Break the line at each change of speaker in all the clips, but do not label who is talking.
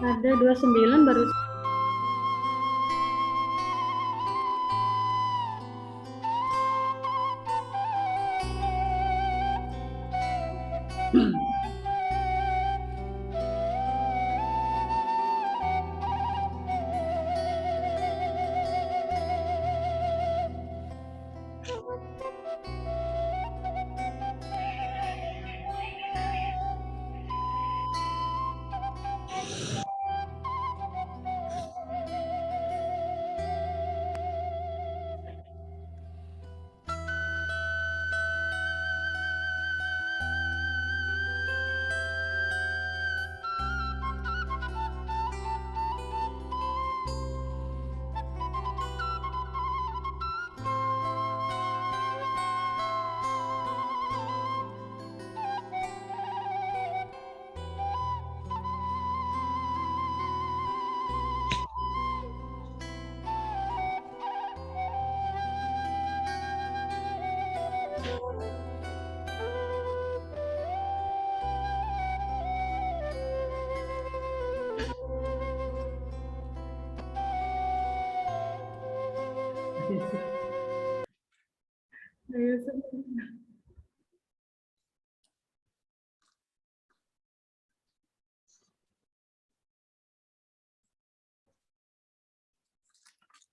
Ada 29 baru.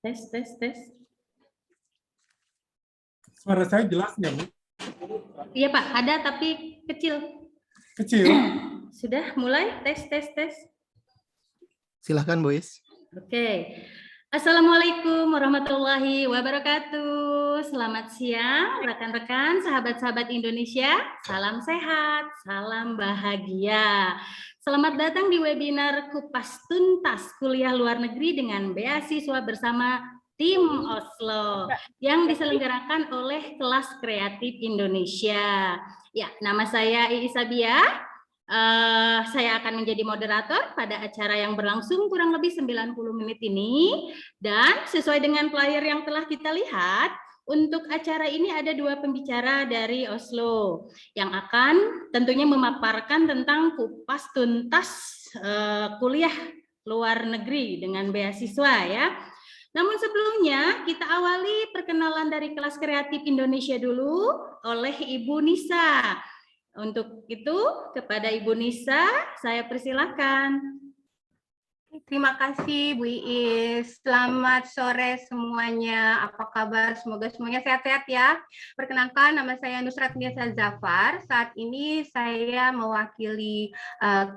Tes.
Suara saya jelas nggak, Bu?
Iya Pak, ada tapi kecil.
Kecil.
Sudah mulai tes.
Silahkan, Bu Is.
Oke. Assalamualaikum warahmatullahi wabarakatuh. Selamat siang rekan-rekan, sahabat-sahabat Indonesia. Salam sehat, salam bahagia. Selamat datang di webinar Kupas Tuntas Kuliah Luar Negeri dengan beasiswa bersama tim Oslo yang diselenggarakan oleh Kelas Kreatif Indonesia. Ya, nama saya Iis Sabia. Saya akan menjadi moderator pada acara yang berlangsung kurang lebih 90 menit ini. Dan sesuai dengan flyer yang telah kita lihat, untuk acara ini ada dua pembicara dari Oslo yang akan tentunya memaparkan tentang kupas tuntas kuliah luar negeri dengan beasiswa ya. Namun sebelumnya kita awali perkenalan dari Kelas Kreatif Indonesia dulu oleh Ibu Nisa. Untuk itu, kepada Ibu Nisa, saya persilakan.
Terima kasih Bu Iis. Selamat sore semuanya. Apa kabar? Semoga semuanya sehat-sehat ya. Perkenalkan, nama saya Nusrat Nisa Zafar. Saat ini saya mewakili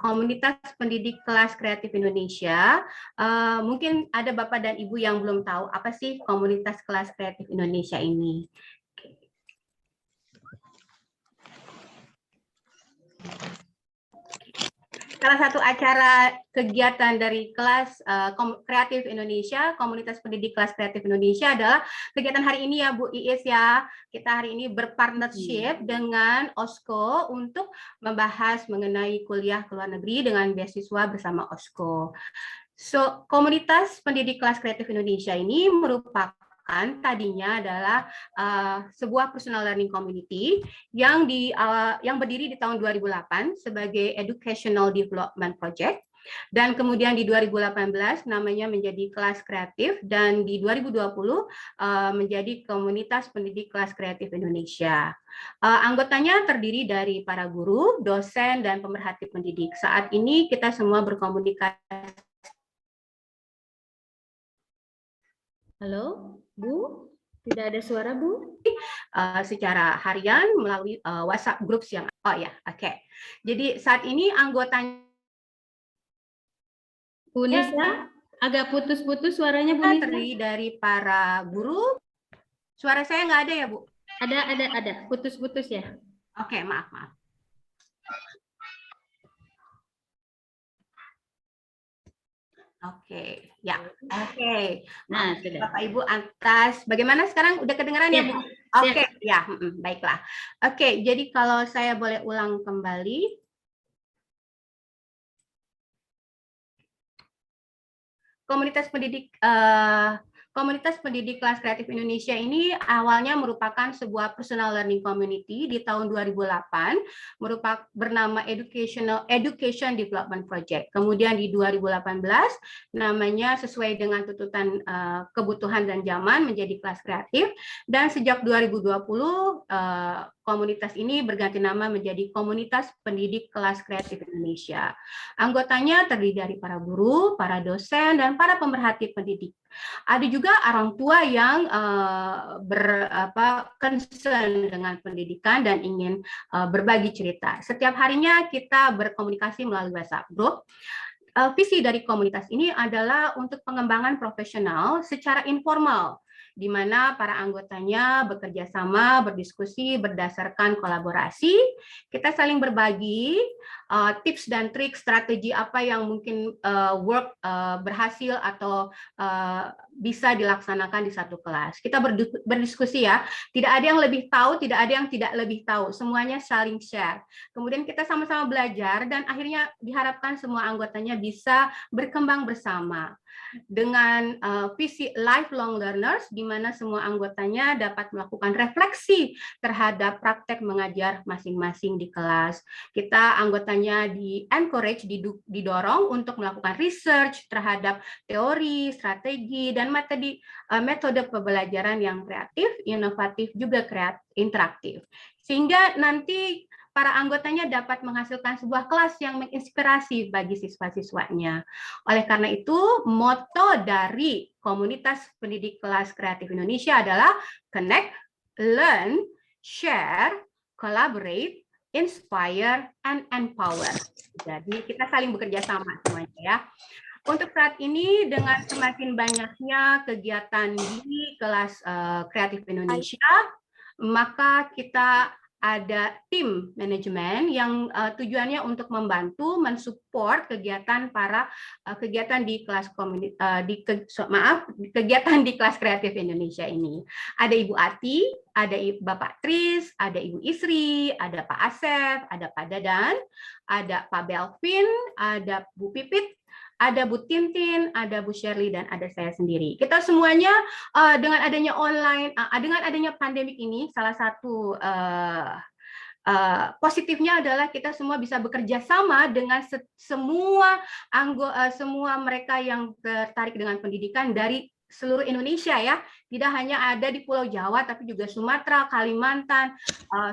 komunitas pendidik Kelas Kreatif Indonesia. Mungkin ada Bapak dan Ibu yang belum tahu apa sih komunitas Kelas Kreatif Indonesia ini. Salah satu acara kegiatan dari Kelas Kreatif Indonesia, Komunitas Pendidik Kelas Kreatif Indonesia adalah kegiatan hari ini ya Bu Iis ya. Kita hari ini berpartnership dengan OSCO untuk membahas mengenai kuliah ke luar negeri dengan beasiswa bersama OSCO. So, Komunitas Pendidik Kelas Kreatif Indonesia ini merupakan tadinya adalah sebuah personal learning community yang berdiri di tahun 2008 sebagai Educational Development Project, dan kemudian di 2018 namanya menjadi Kelas Kreatif, dan di 2020 menjadi Komunitas Pendidik Kelas Kreatif Indonesia. Anggotanya terdiri dari para guru, dosen, dan pemerhati pendidik. Saat ini kita semua berkomunikasi.
Halo, Bu? Tidak ada suara, Bu?
Secara harian melalui WhatsApp groups yang Jadi saat ini anggotanya
Bu Nisa, agak putus-putus suaranya Bu Nisa.
terdiri dari para guru. Suara saya nggak ada ya, Bu?
Ada. Putus-putus ya.
Oke, maaf. Oke, ya. Oke.
Nah, sudah.
Bapak Ibu atas bagaimana sekarang udah kedengaran ya, Bu? Oke, ya, baiklah. Oke, jadi kalau saya boleh ulang kembali. Komunitas pendidik Komunitas pendidik kelas kreatif Indonesia ini awalnya merupakan sebuah personal learning community di tahun 2008, bernama Education Development Project. Kemudian di 2018 namanya sesuai dengan tuntutan kebutuhan dan zaman menjadi kelas kreatif, dan sejak 2020 komunitas ini berganti nama menjadi Komunitas Pendidik Kelas Kreatif Indonesia. Anggotanya terdiri dari para guru, para dosen, dan para pemerhati pendidik. Ada juga orang tua yang concern dengan pendidikan dan ingin berbagi cerita. Setiap harinya kita berkomunikasi melalui WhatsApp group. Visi dari komunitas ini adalah untuk pengembangan profesional secara informal, di mana para anggotanya bekerja sama, berdiskusi berdasarkan kolaborasi. Kita saling berbagi tips dan trik strategi apa yang mungkin berhasil atau bisa dilaksanakan di satu kelas. Kita berdiskusi ya, tidak ada yang lebih tahu, tidak ada yang tidak lebih tahu, semuanya saling share. Kemudian kita sama-sama belajar dan akhirnya diharapkan semua anggotanya bisa berkembang bersama dengan visi lifelong learners, di mana semua anggotanya dapat melakukan refleksi terhadap praktek mengajar masing-masing di kelas. Kita anggotanya di-encourage, didorong untuk melakukan research terhadap teori, strategi, dan metode pembelajaran yang kreatif, inovatif, juga interaktif. Sehingga nanti para anggotanya dapat menghasilkan sebuah kelas yang menginspirasi bagi siswa-siswanya. Oleh karena itu, moto dari Komunitas Pendidik Kelas Kreatif Indonesia adalah Connect, Learn, Share, Collaborate, Inspire, and Empower. Jadi kita saling bekerja sama semuanya ya. Untuk saat ini, dengan semakin banyaknya kegiatan di kelas kreatif Indonesia, maka kita ada tim manajemen yang tujuannya untuk membantu mensupport kegiatan kegiatan di kelas kegiatan di kelas kreatif Indonesia ini. Ada Ibu Ati, ada Bapak Tris, ada Ibu Isri, ada Pak Asef, ada Pak Dadan, ada Pak Belvin, ada Bu Pipit, ada Bu Tintin, ada Bu Shirley, dan ada saya sendiri. Kita semuanya dengan adanya online, dengan adanya pandemik ini, salah satu positifnya adalah kita semua bisa bekerja sama dengan semua mereka yang tertarik dengan pendidikan dari seluruh Indonesia ya, tidak hanya ada di Pulau Jawa, tapi juga Sumatera, Kalimantan,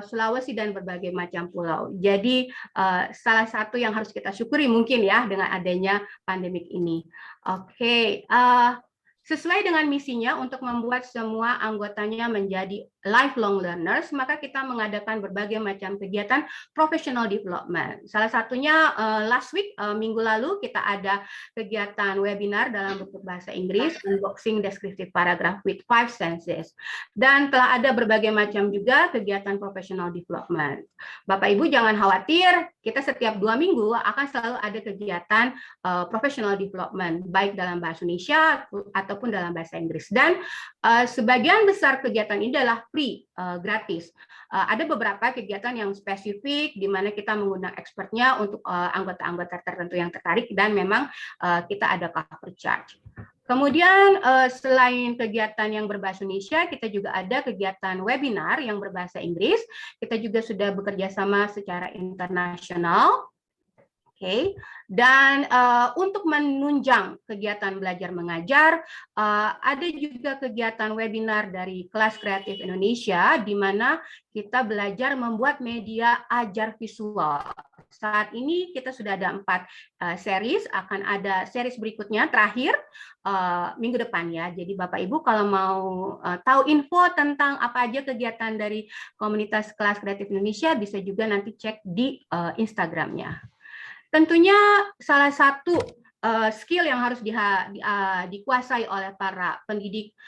Sulawesi, dan berbagai macam pulau. Jadi salah satu yang harus kita syukuri mungkin ya dengan adanya pandemik ini. Oke, sesuai dengan misinya untuk membuat semua anggotanya menjadi lifelong learners, maka kita mengadakan berbagai macam kegiatan professional development. Salah satunya last week, minggu lalu, kita ada kegiatan webinar dalam bentuk bahasa Inggris, unboxing descriptive paragraph with 5 senses. Dan telah ada berbagai macam juga kegiatan professional development. Bapak Ibu jangan khawatir, kita setiap 2 minggu akan selalu ada kegiatan professional development, baik dalam bahasa Indonesia ataupun dalam bahasa Inggris. Dan sebagian besar kegiatan ini adalah free, gratis. Ada beberapa kegiatan yang spesifik di mana kita mengundang expertnya untuk anggota-anggota tertentu yang tertarik, dan memang kita ada cover charge. Kemudian selain kegiatan yang berbahasa Indonesia, kita juga ada kegiatan webinar yang berbahasa Inggris. Kita juga sudah bekerja sama secara internasional. Oke, dan untuk menunjang kegiatan belajar mengajar, ada juga kegiatan webinar dari Kelas Kreatif Indonesia, di mana kita belajar membuat media ajar visual. Saat ini kita sudah ada 4 series, akan ada series berikutnya terakhir minggu depan ya. Jadi Bapak Ibu kalau mau tahu info tentang apa aja kegiatan dari Komunitas Kelas Kreatif Indonesia, bisa juga nanti cek di Instagramnya. Tentunya salah satu skill yang harus dikuasai oleh para pendidik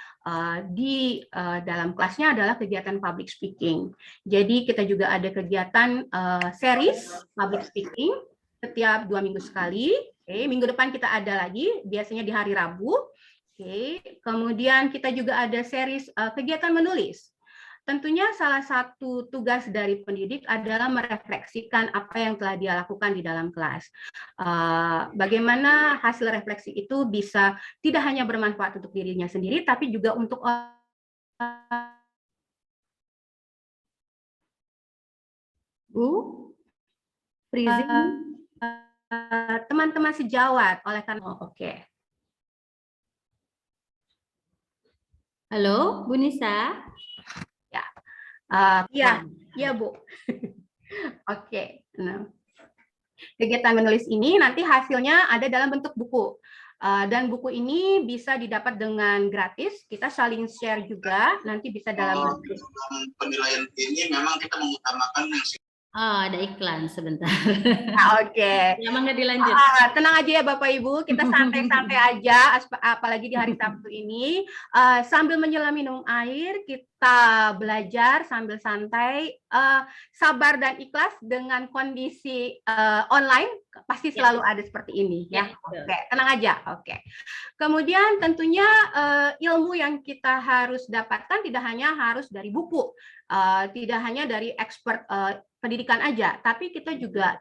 di dalam kelasnya adalah kegiatan public speaking. Jadi kita juga ada kegiatan series public speaking setiap 2 minggu sekali. Oke, minggu depan kita ada lagi, biasanya di hari Rabu. Oke, kemudian kita juga ada series kegiatan menulis. tentunya salah satu tugas dari pendidik adalah merefleksikan apa yang telah dia lakukan di dalam kelas. Bagaimana hasil refleksi itu bisa tidak hanya bermanfaat untuk dirinya sendiri, tapi juga untuk
Bu, freezing.
teman-teman sejawat. Oleh karena
Oke. Halo, Bu Nisa.
Ya Bu. Oke. Nah, kegiatan menulis ini nanti hasilnya ada dalam bentuk buku. Dan buku ini bisa didapat dengan gratis. Kita saling share juga. Nanti bisa dalam
penilaian ini memang kita mengutamakan yang
Ada iklan sebentar.
Oke.
Emang nggak dilanjut.
Tenang aja ya Bapak Ibu, kita santai-santai aja, apalagi di hari Sabtu ini. Sambil menyelam minum air, kita belajar sambil santai, sabar dan ikhlas dengan kondisi online, pasti selalu ada seperti ini ya. Oke, tenang aja. Oke. Kemudian tentunya ilmu yang kita harus dapatkan tidak hanya harus dari buku, tidak hanya dari expert pendidikan aja, tapi kita juga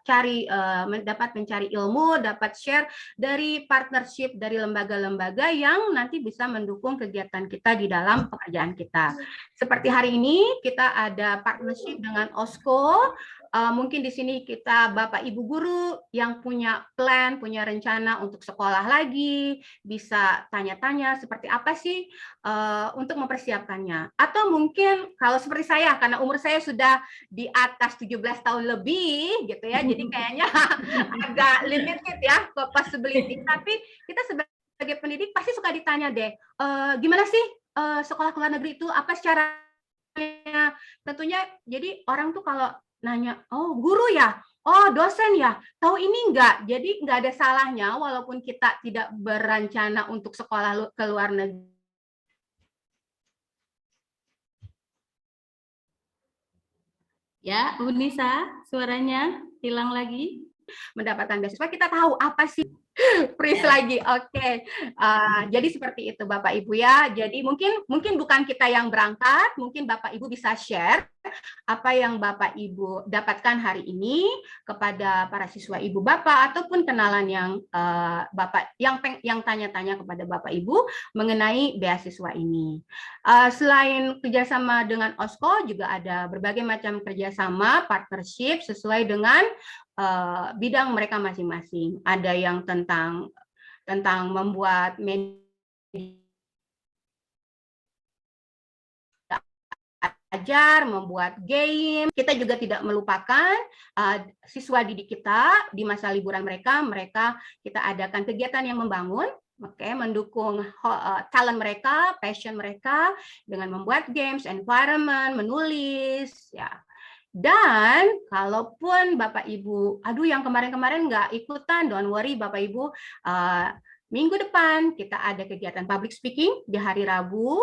dapat mencari ilmu, dapat share dari partnership dari lembaga-lembaga yang nanti bisa mendukung kegiatan kita di dalam pekerjaan kita. Seperti hari ini kita ada partnership dengan OSCO. Mungkin di sini kita Bapak Ibu guru yang punya plan, punya rencana untuk sekolah lagi, bisa tanya-tanya seperti apa sih untuk mempersiapkannya. Atau mungkin kalau seperti saya, karena umur saya sudah di atas 17 tahun lebih gitu ya, jadi kayaknya agak limited ya possibility. Tapi kita sebagai pendidik pasti suka ditanya deh, gimana sih sekolah ke luar negeri itu, apa caranya? Tentunya jadi orang tuh kalau nanya, oh guru ya, oh dosen ya, tahu ini enggak? Jadi enggak ada salahnya walaupun kita tidak berencana untuk sekolah ke luar negeri.
Ya, Bu Nisa, suaranya hilang lagi.
Mendapatkan beasiswa, kita tahu apa sih freeze lagi. Oke. Jadi seperti itu Bapak Ibu ya. Jadi mungkin bukan kita yang berangkat, mungkin Bapak Ibu bisa share apa yang Bapak Ibu dapatkan hari ini kepada para siswa Ibu Bapak ataupun kenalan yang Bapak yang tanya-tanya kepada Bapak Ibu mengenai beasiswa ini. Selain kerjasama dengan OSCO, juga ada berbagai macam kerjasama partnership sesuai dengan bidang mereka masing-masing. Ada yang tentang membuat media ajar, membuat game. Kita juga tidak melupakan siswa didik kita di masa liburan mereka kita adakan kegiatan yang membangun, mendukung talent mereka, passion mereka dengan membuat games, environment, menulis, ya. Dan kalaupun Bapak Ibu, aduh yang kemarin-kemarin nggak ikutan, don't worry Bapak Ibu, minggu depan kita ada kegiatan public speaking di hari Rabu,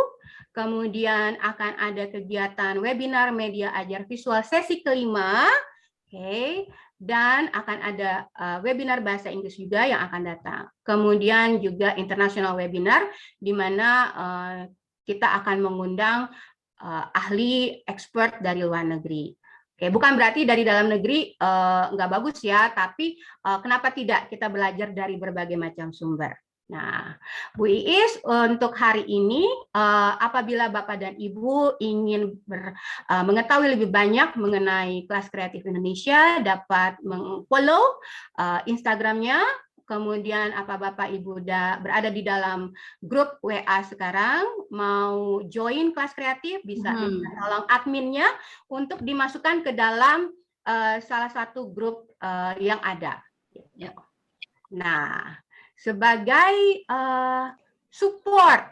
kemudian akan ada kegiatan webinar media ajar visual sesi kelima, dan akan ada webinar bahasa Inggris juga yang akan datang. Kemudian juga international webinar, di mana kita akan mengundang ahli expert dari luar negeri. Bukan berarti dari dalam negeri nggak bagus ya, tapi kenapa tidak kita belajar dari berbagai macam sumber. Nah, Bu Iis, untuk hari ini, apabila Bapak dan Ibu ingin mengetahui lebih banyak mengenai Kelas Kreatif Indonesia, dapat follow Instagramnya. Kemudian apa Bapak Ibu berada di dalam grup WA sekarang, mau join kelas kreatif, bisa tolong adminnya untuk dimasukkan ke dalam salah satu grup yang ada. Nah, sebagai support,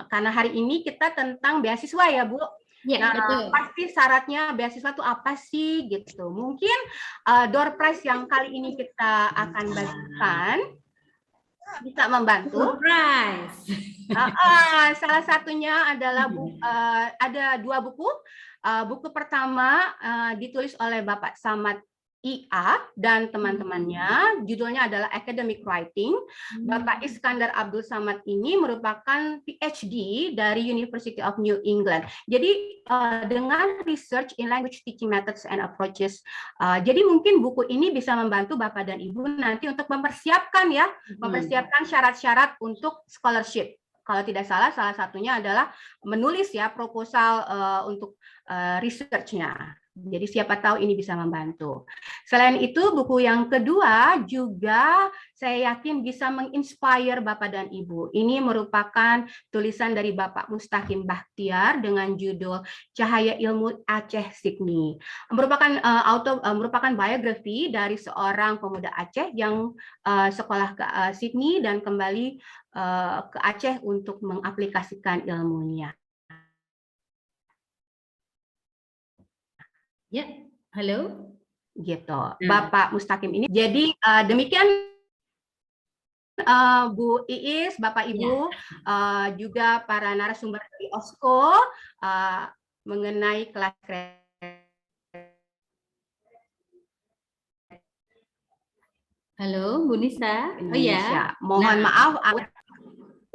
karena hari ini kita tentang beasiswa ya Bu.
Ya, betul.
Pasti syaratnya beasiswa itu apa sih gitu. Mungkin door prize yang kali ini kita akan bagikan bisa membantu.
Prize.
Salah satunya adalah ada 2 buku. Buku pertama ditulis oleh Bapak Samad IA dan teman-temannya, judulnya adalah Academic Writing. Bapak Iskandar Abdul Samad ini merupakan PhD dari University of New England. Jadi dengan research in language teaching methods and approaches, jadi mungkin buku ini bisa membantu Bapak dan Ibu nanti untuk mempersiapkan mempersiapkan syarat-syarat untuk scholarship. Kalau tidak salah satunya adalah menulis proposal untuk research-nya. Jadi siapa tahu ini bisa membantu. Selain itu, buku yang kedua juga saya yakin bisa menginspire Bapak dan Ibu. Ini merupakan tulisan dari Bapak Mustaqim Bahtiar dengan judul Cahaya Ilmu Aceh Sydney. Merupakan biografi dari seorang pemuda Aceh yang sekolah ke Sydney dan kembali ke Aceh untuk mengaplikasikan ilmunya.
Ya, halo.
Gitu, Bapak Mustaqim ini. Jadi demikian Bu Iis, Bapak Ibu, juga para narasumber dari OSCO mengenai kelas kreatif.
Halo, Bu Nisa.
Indonesia. Mohon maaf.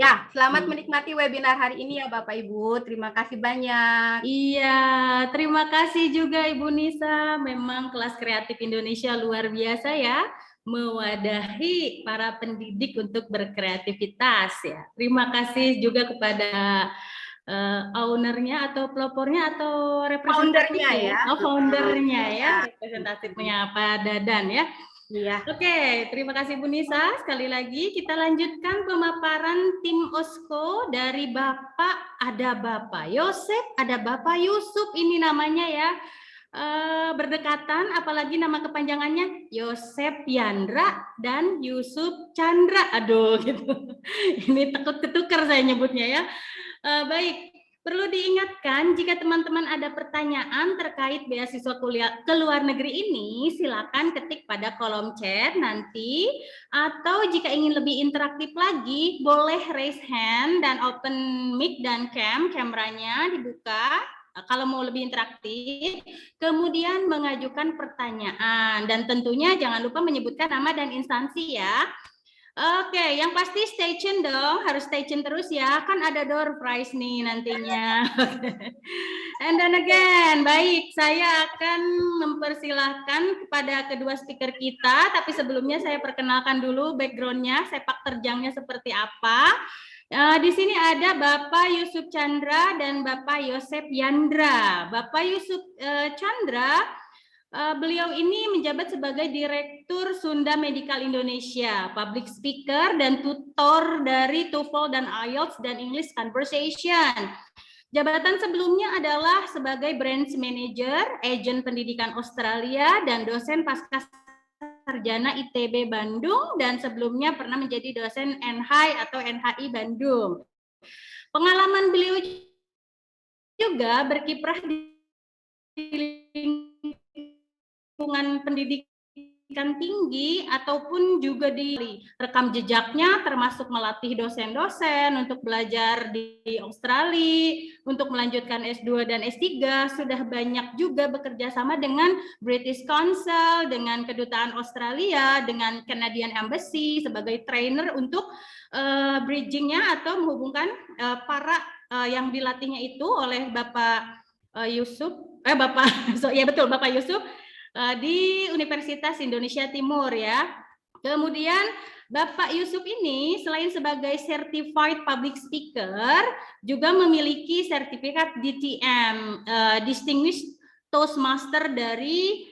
Ya, selamat menikmati webinar hari ini ya Bapak Ibu. Terima kasih banyak.
Iya, terima kasih juga Ibu Nisa. Memang kelas kreatif Indonesia luar biasa ya, mewadahi para pendidik untuk berkreativitas ya. Terima kasih juga kepada ownernya atau pelopornya atau representatifnya
ya.
Foundernya ya, representatifnya Pak Dadan ya.
Iya.
Oke, terima kasih Bu Nisa. Sekali lagi kita lanjutkan pemaparan tim OSCO dari Bapak, ada Bapak Yosep, ada Bapak Yusuf, ini namanya ya. Berdekatan, apalagi nama kepanjangannya Yosep Yandra dan Yusuf Chandra. Aduh, gitu. Ini takut ketukar saya nyebutnya ya. Baik. Perlu diingatkan, jika teman-teman ada pertanyaan terkait beasiswa kuliah ke luar negeri ini, silakan ketik pada kolom chat nanti, atau jika ingin lebih interaktif lagi, boleh raise hand dan open mic dan kameranya dibuka, kalau mau lebih interaktif, kemudian mengajukan pertanyaan, dan tentunya jangan lupa menyebutkan nama dan instansi ya. Oke, yang pasti stay tune dong, harus stay tune terus ya, kan ada door prize nih nantinya. And then again, baik, saya akan mempersilahkan kepada kedua speaker kita, tapi sebelumnya saya perkenalkan dulu background-nya, sepak terjangnya seperti apa. Di sini ada Bapak Yusuf Chandra dan Bapak Yosep Yandra. Bapak Yusuf Chandra, beliau ini menjabat sebagai Direktur Sunda Medical Indonesia, public speaker dan tutor dari TOEFL dan IELTS dan English Conversation. Jabatan sebelumnya adalah sebagai Branch Manager, Agent Pendidikan Australia, dan dosen pasca sarjana ITB Bandung, dan sebelumnya pernah menjadi dosen NHI atau NHI Bandung. Pengalaman beliau juga berkiprah di lingkungan pendidikan tinggi ataupun juga di rekam jejaknya, termasuk melatih dosen-dosen untuk belajar di Australia, untuk melanjutkan S2 dan S3, sudah banyak juga bekerja sama dengan British Council, dengan Kedutaan Australia, dengan Canadian Embassy sebagai trainer untuk bridging-nya atau menghubungkan para yang dilatihnya itu oleh Bapak Yusuf, Bapak Yusuf di Universitas Indonesia Timur ya. Kemudian Bapak Yusuf ini selain sebagai Certified Public Speaker juga memiliki sertifikat DTM, Distinguished Toastmaster dari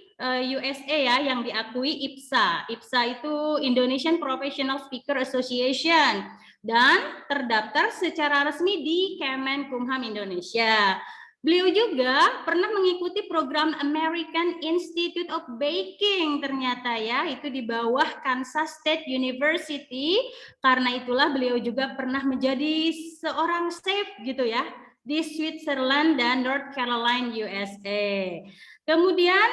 USA ya, yang diakui IPSA. IPSA itu Indonesian Professional Speaker Association dan terdaftar secara resmi di Kemenkumham Indonesia. Beliau juga pernah mengikuti program American Institute of Baking ternyata ya, itu di bawah Kansas State University. Karena itulah beliau juga pernah menjadi seorang chef gitu ya di Switzerland dan North Carolina USA. Kemudian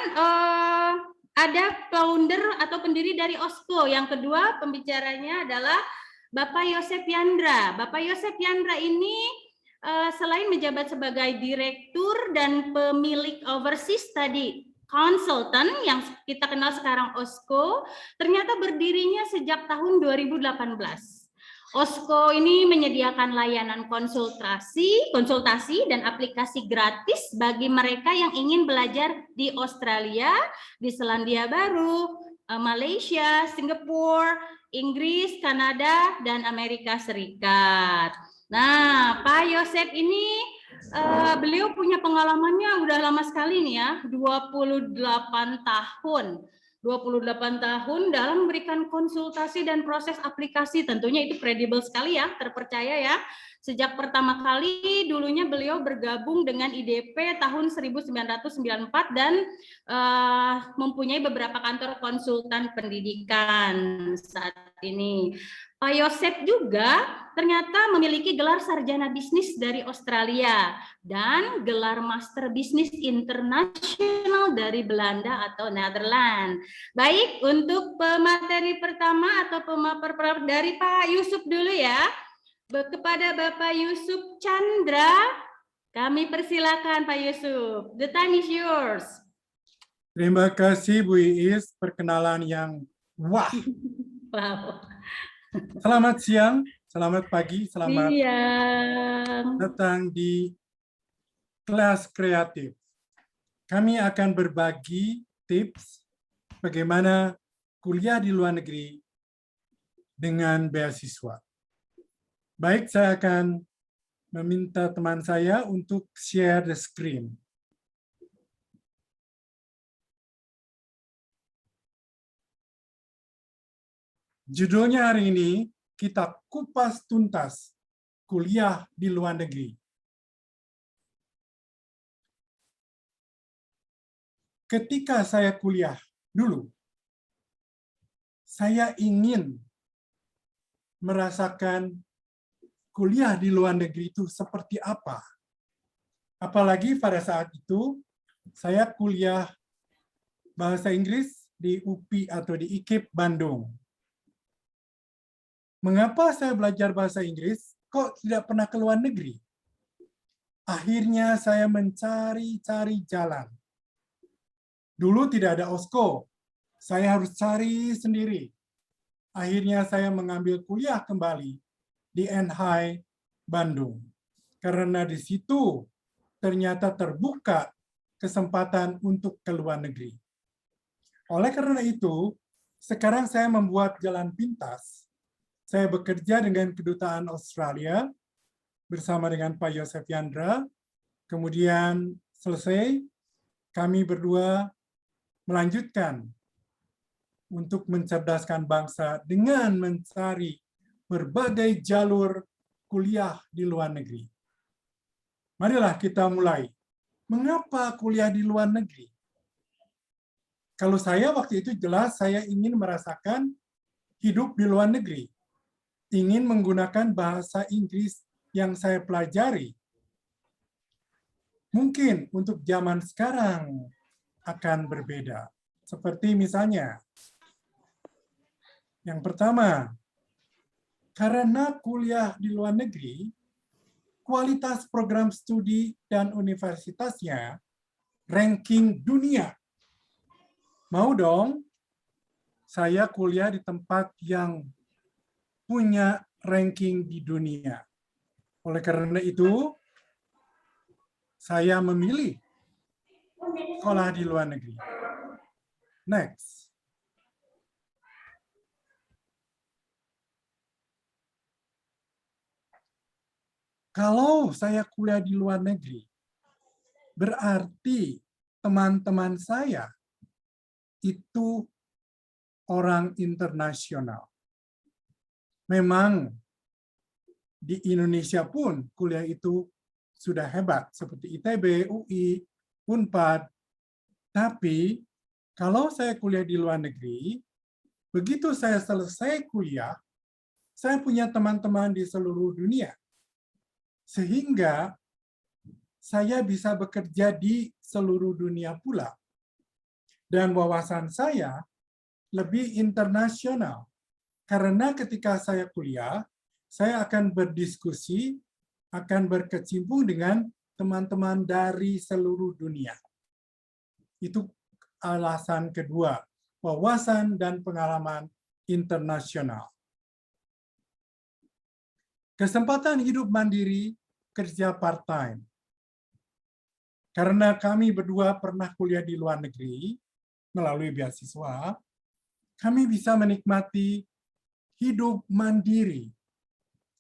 ada founder atau pendiri dari OSCO. Yang kedua pembicaranya adalah Bapak Yosep Yandra. Bapak Yosep Yandra ini selain menjabat sebagai direktur dan pemilik overseas tadi Consultant yang kita kenal sekarang OSCO ternyata berdirinya sejak tahun 2018. OSCO ini menyediakan layanan konsultasi dan aplikasi gratis bagi mereka yang ingin belajar di Australia, di Selandia Baru, Malaysia, Singapura, Inggris, Kanada, dan Amerika Serikat. Nah, Pak Yosep ini beliau punya pengalamannya udah lama sekali nih ya, 28 tahun. 28 tahun dalam memberikan konsultasi dan proses aplikasi, tentunya itu kredibel sekali ya, terpercaya ya. Sejak pertama kali dulunya beliau bergabung dengan IDP tahun 1994 dan mempunyai beberapa kantor konsultan pendidikan saat ini. Pak Yosep juga ternyata memiliki gelar sarjana bisnis dari Australia dan gelar master bisnis internasional dari Belanda atau Netherlands. Baik, untuk pemateri pertama atau pemaparan dari Pak Yusuf dulu ya. Kepada Bapak Yusuf Chandra, kami persilakan Pak Yusuf. The time is yours.
Terima kasih Bu Iis, perkenalan yang wah.
Wow.
Selamat siang, selamat pagi, selamat
Siang.
datang di kelas kreatif. Kami akan berbagi tips bagaimana kuliah di luar negeri dengan beasiswa. Baik, saya akan meminta teman saya untuk share the screen. Judulnya hari ini, kita kupas tuntas kuliah di luar negeri. Ketika saya kuliah dulu, saya ingin merasakan kuliah di luar negeri itu seperti apa. Apalagi pada saat itu, saya kuliah bahasa Inggris di UPI atau di IKIP Bandung. Mengapa saya belajar bahasa Inggris kok tidak pernah ke luar negeri? Akhirnya saya mencari-cari jalan. Dulu tidak ada OSCO, saya harus cari sendiri. Akhirnya saya mengambil kuliah kembali di NHI Bandung. Karena di situ ternyata terbuka kesempatan untuk ke luar negeri. Oleh karena itu, sekarang saya membuat jalan pintas. Saya bekerja dengan Kedutaan Australia bersama dengan Pak Yosef Chandra. Kemudian selesai, kami berdua melanjutkan untuk mencerdaskan bangsa dengan mencari berbagai jalur kuliah di luar negeri. Marilah kita mulai. Mengapa kuliah di luar negeri? Kalau saya waktu itu jelas saya ingin merasakan hidup di luar negeri. Ingin menggunakan bahasa Inggris yang saya pelajari. Mungkin untuk zaman sekarang akan berbeda. Seperti misalnya, yang pertama, karena kuliah di luar negeri, kualitas program studi dan universitasnya ranking dunia. Mau dong, saya kuliah di tempat yang punya ranking di dunia. Oleh karena itu, saya memilih sekolah di luar negeri. Next. Kalau saya kuliah di luar negeri, berarti teman-teman saya itu orang internasional. Memang di Indonesia pun kuliah itu sudah hebat, seperti ITB, UI, UNPAD. Tapi kalau saya kuliah di luar negeri, begitu saya selesai kuliah, saya punya teman-teman di seluruh dunia. Sehingga saya bisa bekerja di seluruh dunia pula. Dan wawasan saya lebih internasional. Karena ketika saya kuliah, saya akan berdiskusi, akan berkecimpung dengan teman-teman dari seluruh dunia. Itu alasan kedua, wawasan dan pengalaman internasional. Kesempatan hidup mandiri, kerja part-time. Karena kami berdua pernah kuliah di luar negeri melalui beasiswa, kami bisa menikmati hidup mandiri.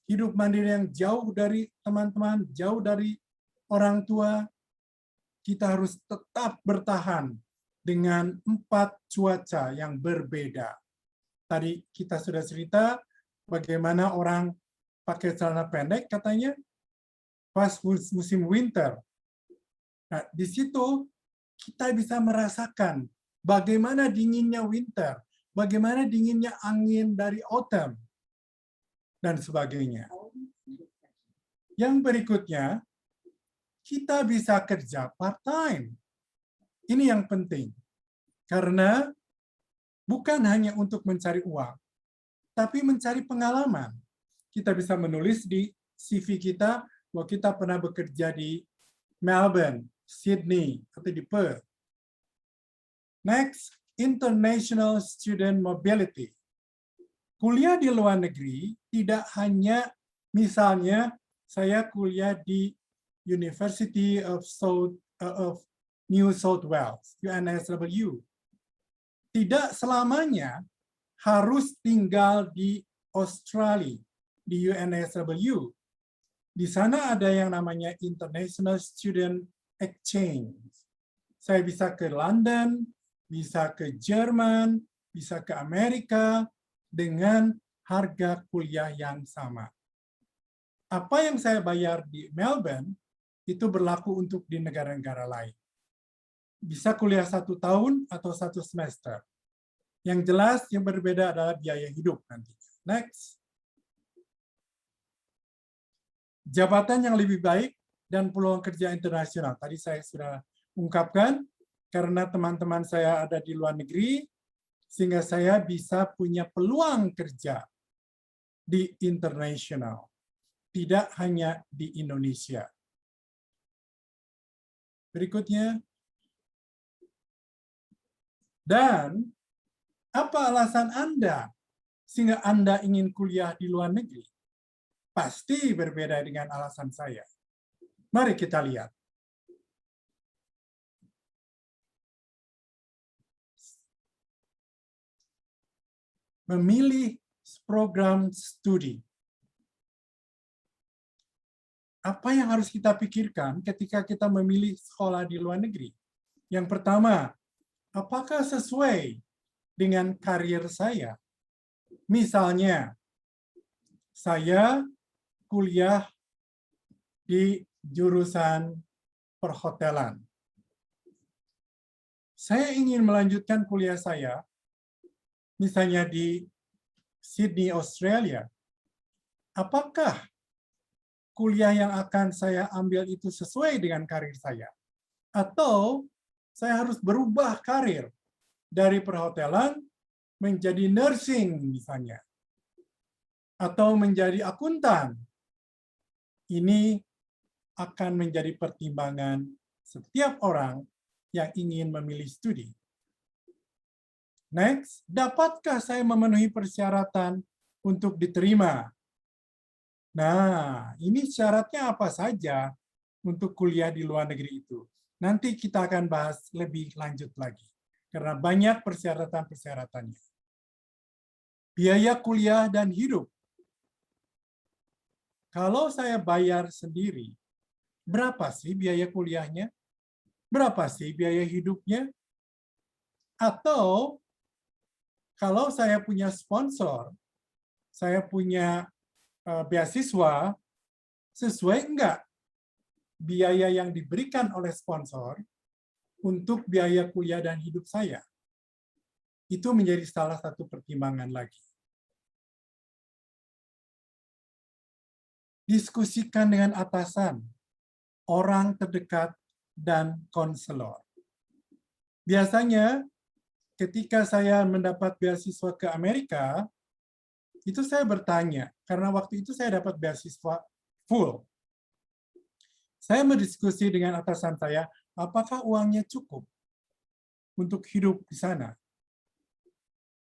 Hidup mandiri yang jauh dari teman-teman, jauh dari orang tua. Kita harus tetap bertahan dengan 4 cuaca yang berbeda. Tadi kita sudah cerita bagaimana orang pakai celana pendek katanya pas musim winter. Nah, di situ kita bisa merasakan bagaimana dinginnya winter, bagaimana dinginnya angin dari autumn, dan sebagainya. Yang berikutnya, kita bisa kerja part-time. Ini yang penting. Karena bukan hanya untuk mencari uang, tapi mencari pengalaman. Kita bisa menulis di CV kita bahwa kita pernah bekerja di Melbourne, Sydney, atau di Perth. Next, international student mobility. Kuliah di luar negeri tidak hanya misalnya saya kuliah di University of New South Wales, UNSW. Tidak selamanya harus tinggal di Australia, di UNSW. Di sana ada yang namanya International Student Exchange. Saya bisa ke London, bisa ke Jerman, bisa ke Amerika dengan harga kuliah yang sama. Apa yang saya bayar di Melbourne itu berlaku untuk di negara-negara lain. Bisa kuliah 1 tahun atau 1 semester. Yang jelas yang berbeda adalah biaya hidup nanti. Next. Jabatan yang lebih baik dan peluang kerja internasional. Tadi saya sudah ungkapkan, karena teman-teman saya ada di luar negeri, sehingga saya bisa punya peluang kerja di internasional. Tidak hanya di Indonesia. Berikutnya. Dan apa alasan Anda sehingga Anda ingin kuliah di luar negeri? Pasti berbeda dengan alasan saya. Mari kita lihat. Memilih program studi. Apa yang harus kita pikirkan ketika kita memilih sekolah di luar negeri? Yang pertama, apakah sesuai dengan karir saya? Misalnya, saya kuliah di jurusan perhotelan. Saya ingin melanjutkan kuliah saya, misalnya di Sydney, Australia. Apakah kuliah yang akan saya ambil itu sesuai dengan karir saya? Atau saya harus berubah karir dari perhotelan menjadi nursing misalnya, atau menjadi akuntan? Ini akan menjadi pertimbangan setiap orang yang ingin memilih studi. Next, dapatkah saya memenuhi persyaratan untuk diterima? Nah, ini syaratnya apa saja untuk kuliah di luar negeri itu? Nanti kita akan bahas lebih lanjut lagi, karena banyak persyaratan-persyaratannya. Biaya kuliah dan hidup. Kalau saya bayar sendiri, berapa sih biaya kuliahnya? Berapa sih biaya hidupnya? Atau kalau saya punya sponsor, saya punya beasiswa, sesuai enggak biaya yang diberikan oleh sponsor untuk biaya kuliah dan hidup saya? Itu menjadi salah satu pertimbangan lagi. Diskusikan dengan atasan, orang terdekat, dan konselor. Biasanya, ketika saya mendapat beasiswa ke Amerika, itu saya bertanya, karena waktu itu saya dapat beasiswa full. Saya berdiskusi dengan atasan saya, apakah uangnya cukup? untuk hidup di sana?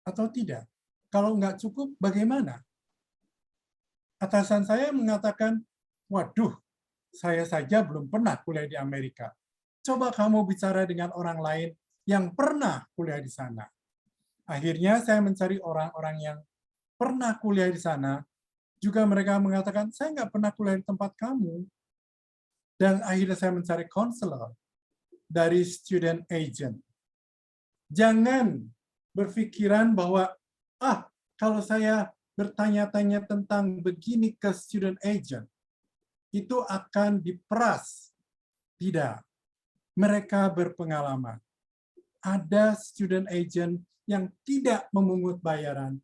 Atau tidak? Kalau nggak cukup, bagaimana? Atasan saya mengatakan, waduh, saya saja belum pernah kuliah di Amerika. Coba kamu bicara dengan orang lain yang pernah kuliah di sana. Akhirnya saya mencari orang-orang yang pernah kuliah di sana, juga mereka mengatakan, saya nggak pernah kuliah di tempat kamu. Dan akhirnya saya mencari konselor dari student agent. Jangan berpikiran bahwa, kalau saya bertanya-tanya tentang begini ke student agent, itu akan diperas. Tidak. Mereka berpengalaman. Ada student agent yang tidak memungut bayaran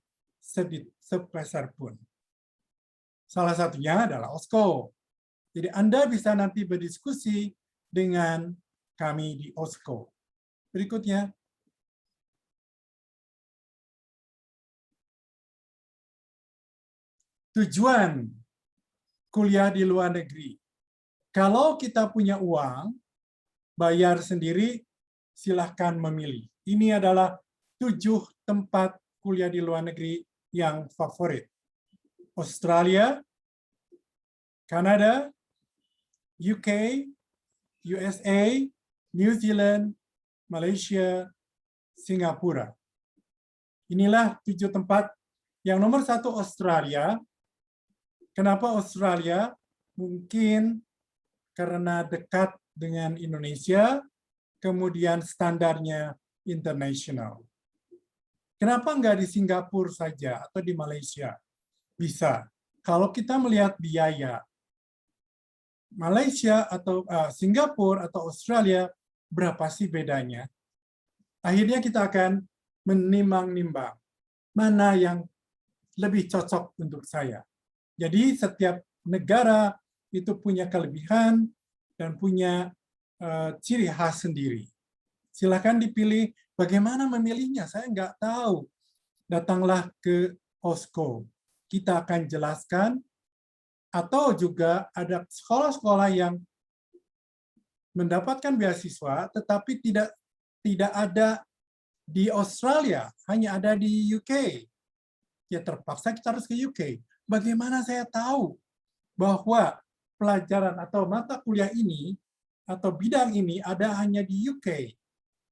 sepeser pun. Salah satunya adalah OSCO. Jadi Anda bisa nanti berdiskusi dengan kami di OSCO. Berikutnya. Tujuan kuliah di luar negeri. Kalau kita punya uang, bayar sendiri, silahkan memilih. Ini adalah 7 tempat kuliah di luar negeri yang favorit. Australia, Kanada, UK, USA, New Zealand, Malaysia, Singapura. Inilah 7 tempat. Yang nomor 1 Australia. Kenapa Australia? Mungkin karena dekat dengan Indonesia, kemudian standarnya internasional. Kenapa nggak di Singapura saja atau di Malaysia? Bisa. Kalau kita melihat biaya, Malaysia atau Singapura atau Australia, berapa sih bedanya? Akhirnya kita akan menimbang-nimbang mana yang lebih cocok untuk saya. Jadi setiap negara itu punya kelebihan dan punya ciri khas sendiri. Silakan dipilih bagaimana memilihnya. Saya nggak tahu. Datanglah ke OSCO. Kita akan jelaskan. Atau juga ada sekolah-sekolah yang mendapatkan beasiswa, tetapi tidak ada di Australia, hanya ada di UK. Ya terpaksa kita harus ke UK. Bagaimana saya tahu bahwa pelajaran atau mata kuliah ini atau bidang ini ada hanya di UK?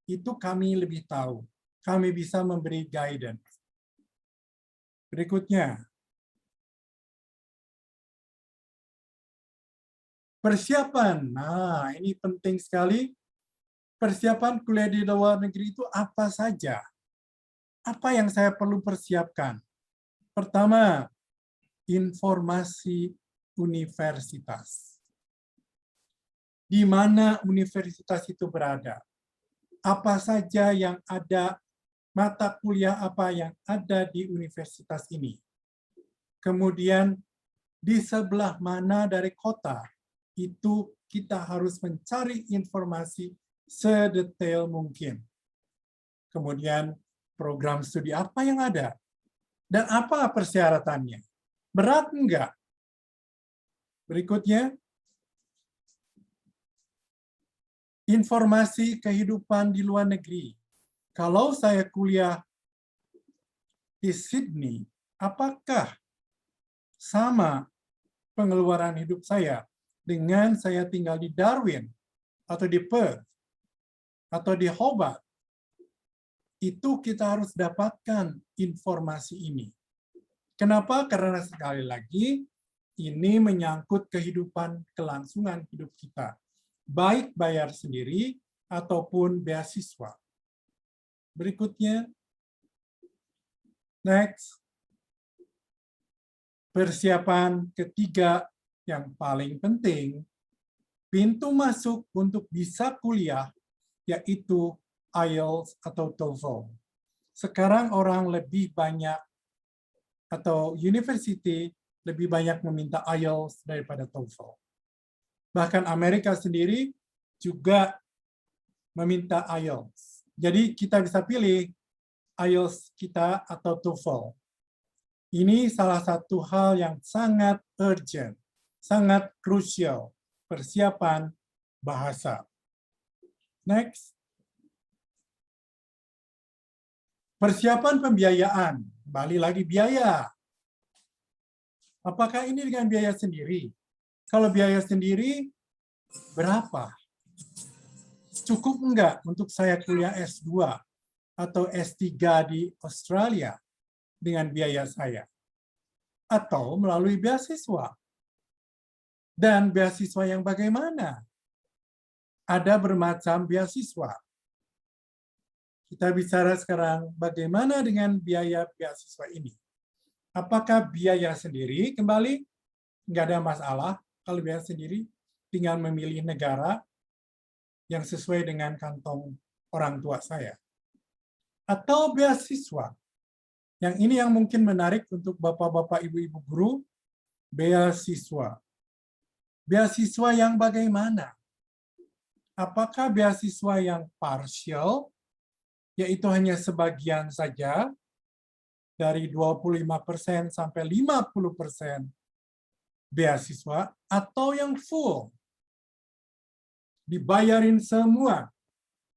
Itu kami lebih tahu. Kami bisa memberi guidance. Berikutnya. Persiapan. Nah, ini penting sekali. Persiapan kuliah di luar negeri itu apa saja? Apa yang saya perlu persiapkan? Pertama, informasi universitas. Di mana universitas itu berada? Apa saja yang ada, mata kuliah apa yang ada di universitas ini? Kemudian, di sebelah mana dari kota? Itu kita harus mencari informasi sedetail mungkin. Kemudian, program studi apa yang ada? Dan apa persyaratannya? Berat enggak? Berikutnya, informasi kehidupan di luar negeri. Kalau saya kuliah di Sydney, apakah sama pengeluaran hidup saya dengan saya tinggal di Darwin, atau di Perth, atau di Hobart? Itu kita harus dapatkan informasi ini. Kenapa? Karena sekali lagi, ini menyangkut kehidupan kelangsungan hidup kita. Baik bayar sendiri, ataupun beasiswa. Berikutnya. Next. Persiapan ketiga yang paling penting, pintu masuk untuk bisa kuliah, yaitu IELTS atau TOEFL. Sekarang orang lebih banyak, atau university lebih banyak meminta IELTS daripada TOEFL. Bahkan Amerika sendiri juga meminta IELTS. Jadi kita bisa pilih IELTS kita atau TOEFL. Ini salah satu hal yang sangat urgent, sangat krusial, persiapan bahasa. Next. Persiapan pembiayaan, kembali lagi biaya. Apakah ini dengan biaya sendiri? Kalau biaya sendiri, berapa? Cukup enggak untuk saya kuliah S2 atau S3 di Australia dengan biaya saya? Atau melalui beasiswa? Dan beasiswa yang bagaimana? Ada bermacam beasiswa. Kita bicara sekarang bagaimana dengan biaya beasiswa ini. Apakah biaya sendiri? Kembali, nggak ada masalah kalau biaya sendiri. Tinggal memilih negara yang sesuai dengan kantong orang tua saya. Atau beasiswa. Yang ini yang mungkin menarik untuk bapak-bapak, ibu-ibu guru, beasiswa. Beasiswa yang bagaimana? Apakah beasiswa yang partial, yaitu hanya sebagian saja, dari 25% sampai 50% beasiswa, atau yang full, dibayarin semua.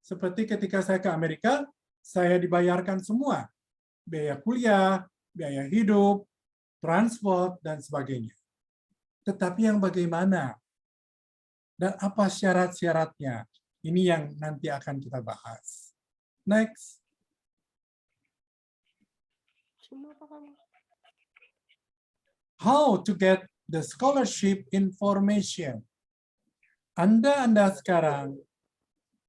Seperti ketika saya ke Amerika, saya dibayarkan semua. Biaya kuliah, biaya hidup, transport, dan sebagainya. Tetapi yang bagaimana? Dan apa syarat-syaratnya? Ini yang nanti akan kita bahas. Next. How to get the scholarship information. Anda sekarang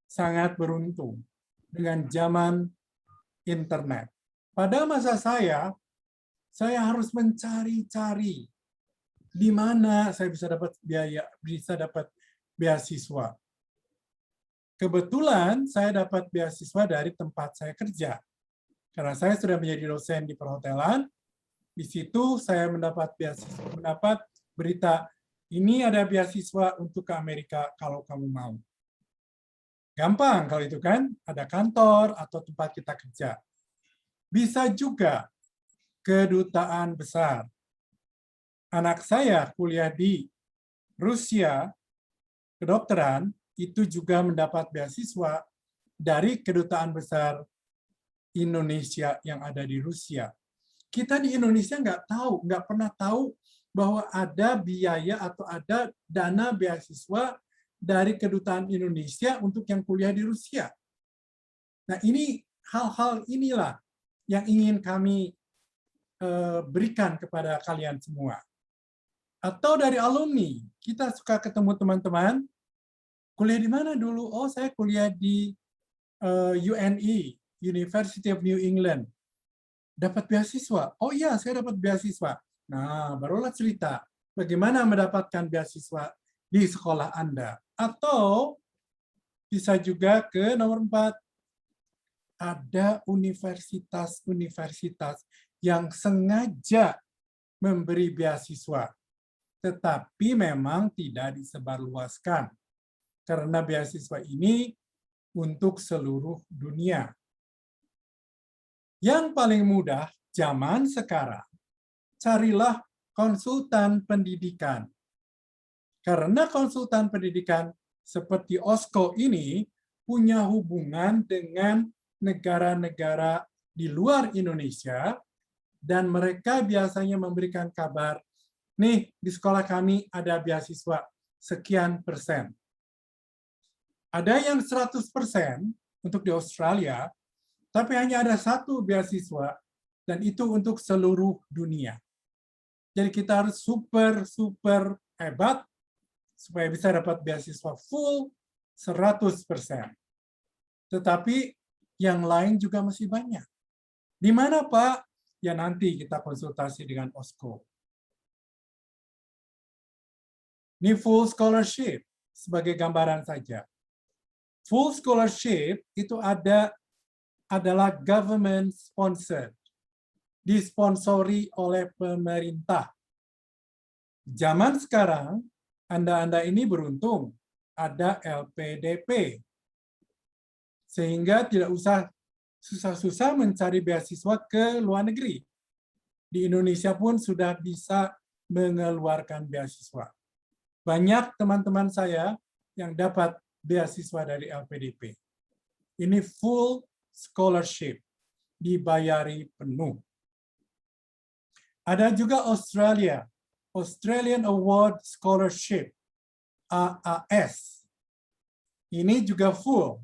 sangat beruntung dengan zaman internet. Pada masa saya harus mencari-cari di mana saya bisa dapat beasiswa. Kebetulan saya dapat beasiswa dari tempat saya kerja. Karena saya sudah menjadi dosen di perhotelan, di situ saya mendapat berita, ini ada beasiswa untuk ke Amerika kalau kamu mau. Gampang kalau itu kan, ada kantor atau tempat kita kerja. Bisa juga kedutaan besar. Anak saya kuliah di Rusia, kedokteran, itu juga mendapat beasiswa dari kedutaan besar Indonesia yang ada di Rusia. Kita di Indonesia nggak pernah tahu bahwa ada biaya atau ada dana beasiswa dari kedutaan Indonesia untuk yang kuliah di Rusia. Nah, ini hal-hal inilah yang ingin kami berikan kepada kalian semua. Atau dari alumni, kita suka ketemu teman-teman, kuliah di mana dulu? Oh, saya kuliah di UNE, University of New England. Dapat beasiswa. Oh iya, saya dapat beasiswa. Nah, barulah cerita bagaimana mendapatkan beasiswa di sekolah Anda. Atau bisa juga ke nomor 4. Ada universitas-universitas yang sengaja memberi beasiswa, tetapi memang tidak disebarluaskan. Karena beasiswa ini untuk seluruh dunia. Yang paling mudah zaman sekarang, carilah konsultan pendidikan. Karena konsultan pendidikan seperti OSCO ini punya hubungan dengan negara-negara di luar Indonesia, dan mereka biasanya memberikan kabar, nih di sekolah kami ada beasiswa sekian %. Ada yang 100% untuk di Australia, tapi hanya ada 1 beasiswa, dan itu untuk seluruh dunia. Jadi kita harus super hebat supaya bisa dapat beasiswa full 100%. Tetapi yang lain juga masih banyak. Di mana, Pak? Ya nanti kita konsultasi dengan OSCO. Ini full scholarship sebagai gambaran saja. Full scholarship itu adalah government sponsored, disponsori oleh pemerintah. Zaman sekarang, Anda ini beruntung, ada LPDP. Sehingga tidak usah susah-susah mencari beasiswa ke luar negeri. Di Indonesia pun sudah bisa mengeluarkan beasiswa. Banyak teman-teman saya yang dapat beasiswa dari LPDP. Ini full scholarship. dibayari penuh. Ada juga Australia, Australian Award Scholarship, AAS. Ini juga full,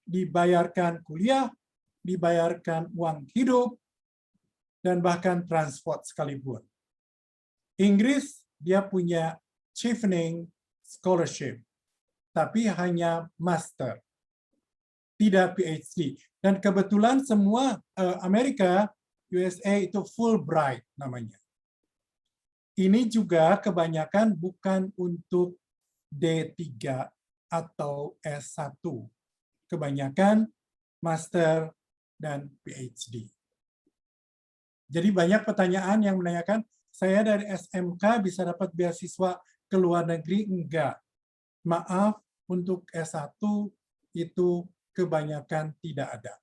dibayarkan kuliah, dibayarkan uang hidup, dan bahkan transport sekalipun. Inggris, dia punya Chevening Scholarship, tapi hanya master, tidak PhD. Dan kebetulan semua Amerika, USA itu Fulbright namanya. Ini juga kebanyakan bukan untuk D3 atau S1. Kebanyakan master dan PhD. Jadi banyak pertanyaan yang menanyakan, saya dari SMK bisa dapat beasiswa ke luar negeri? Enggak. Maaf, untuk S1 itu kebanyakan tidak ada.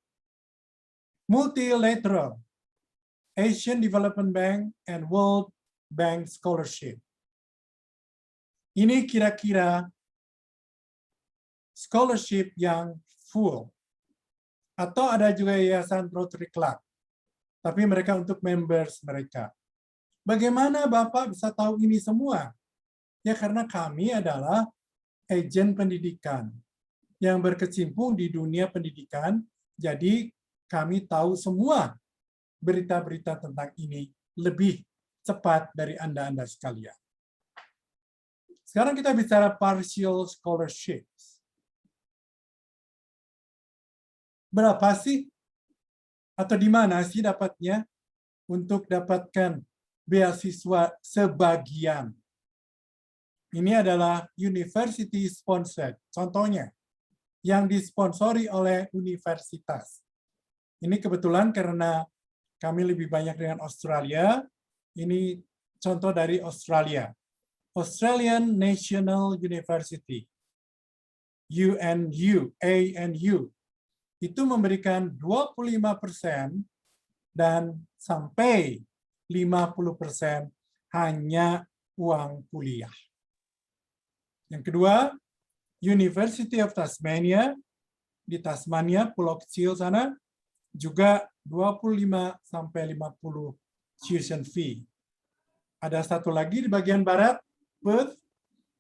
Multilateral, Asian Development Bank and World Bank Scholarship. Ini kira-kira scholarship yang full. Atau ada juga yayasan Rotary Club. Tapi mereka untuk members mereka. Bagaimana Bapak bisa tahu ini semua? Ya karena kami adalah agen pendidikan yang berkecimpung di dunia pendidikan, jadi kami tahu semua berita-berita tentang ini lebih cepat dari Anda sekalian. Sekarang kita bicara partial scholarships. Berapa sih? Atau di mana sih dapatnya untuk dapatkan beasiswa sebagian? Ini adalah university sponsored. Contohnya, yang disponsori oleh universitas. Ini kebetulan karena kami lebih banyak dengan Australia. Ini contoh dari Australia. Australian National University. UNU, ANU. Itu memberikan 25% dan sampai 50% hanya uang kuliah. Yang kedua, University of Tasmania, di Tasmania, pulau kecil sana, juga 25 sampai 50 tuition fee. Ada satu lagi di bagian barat, Perth,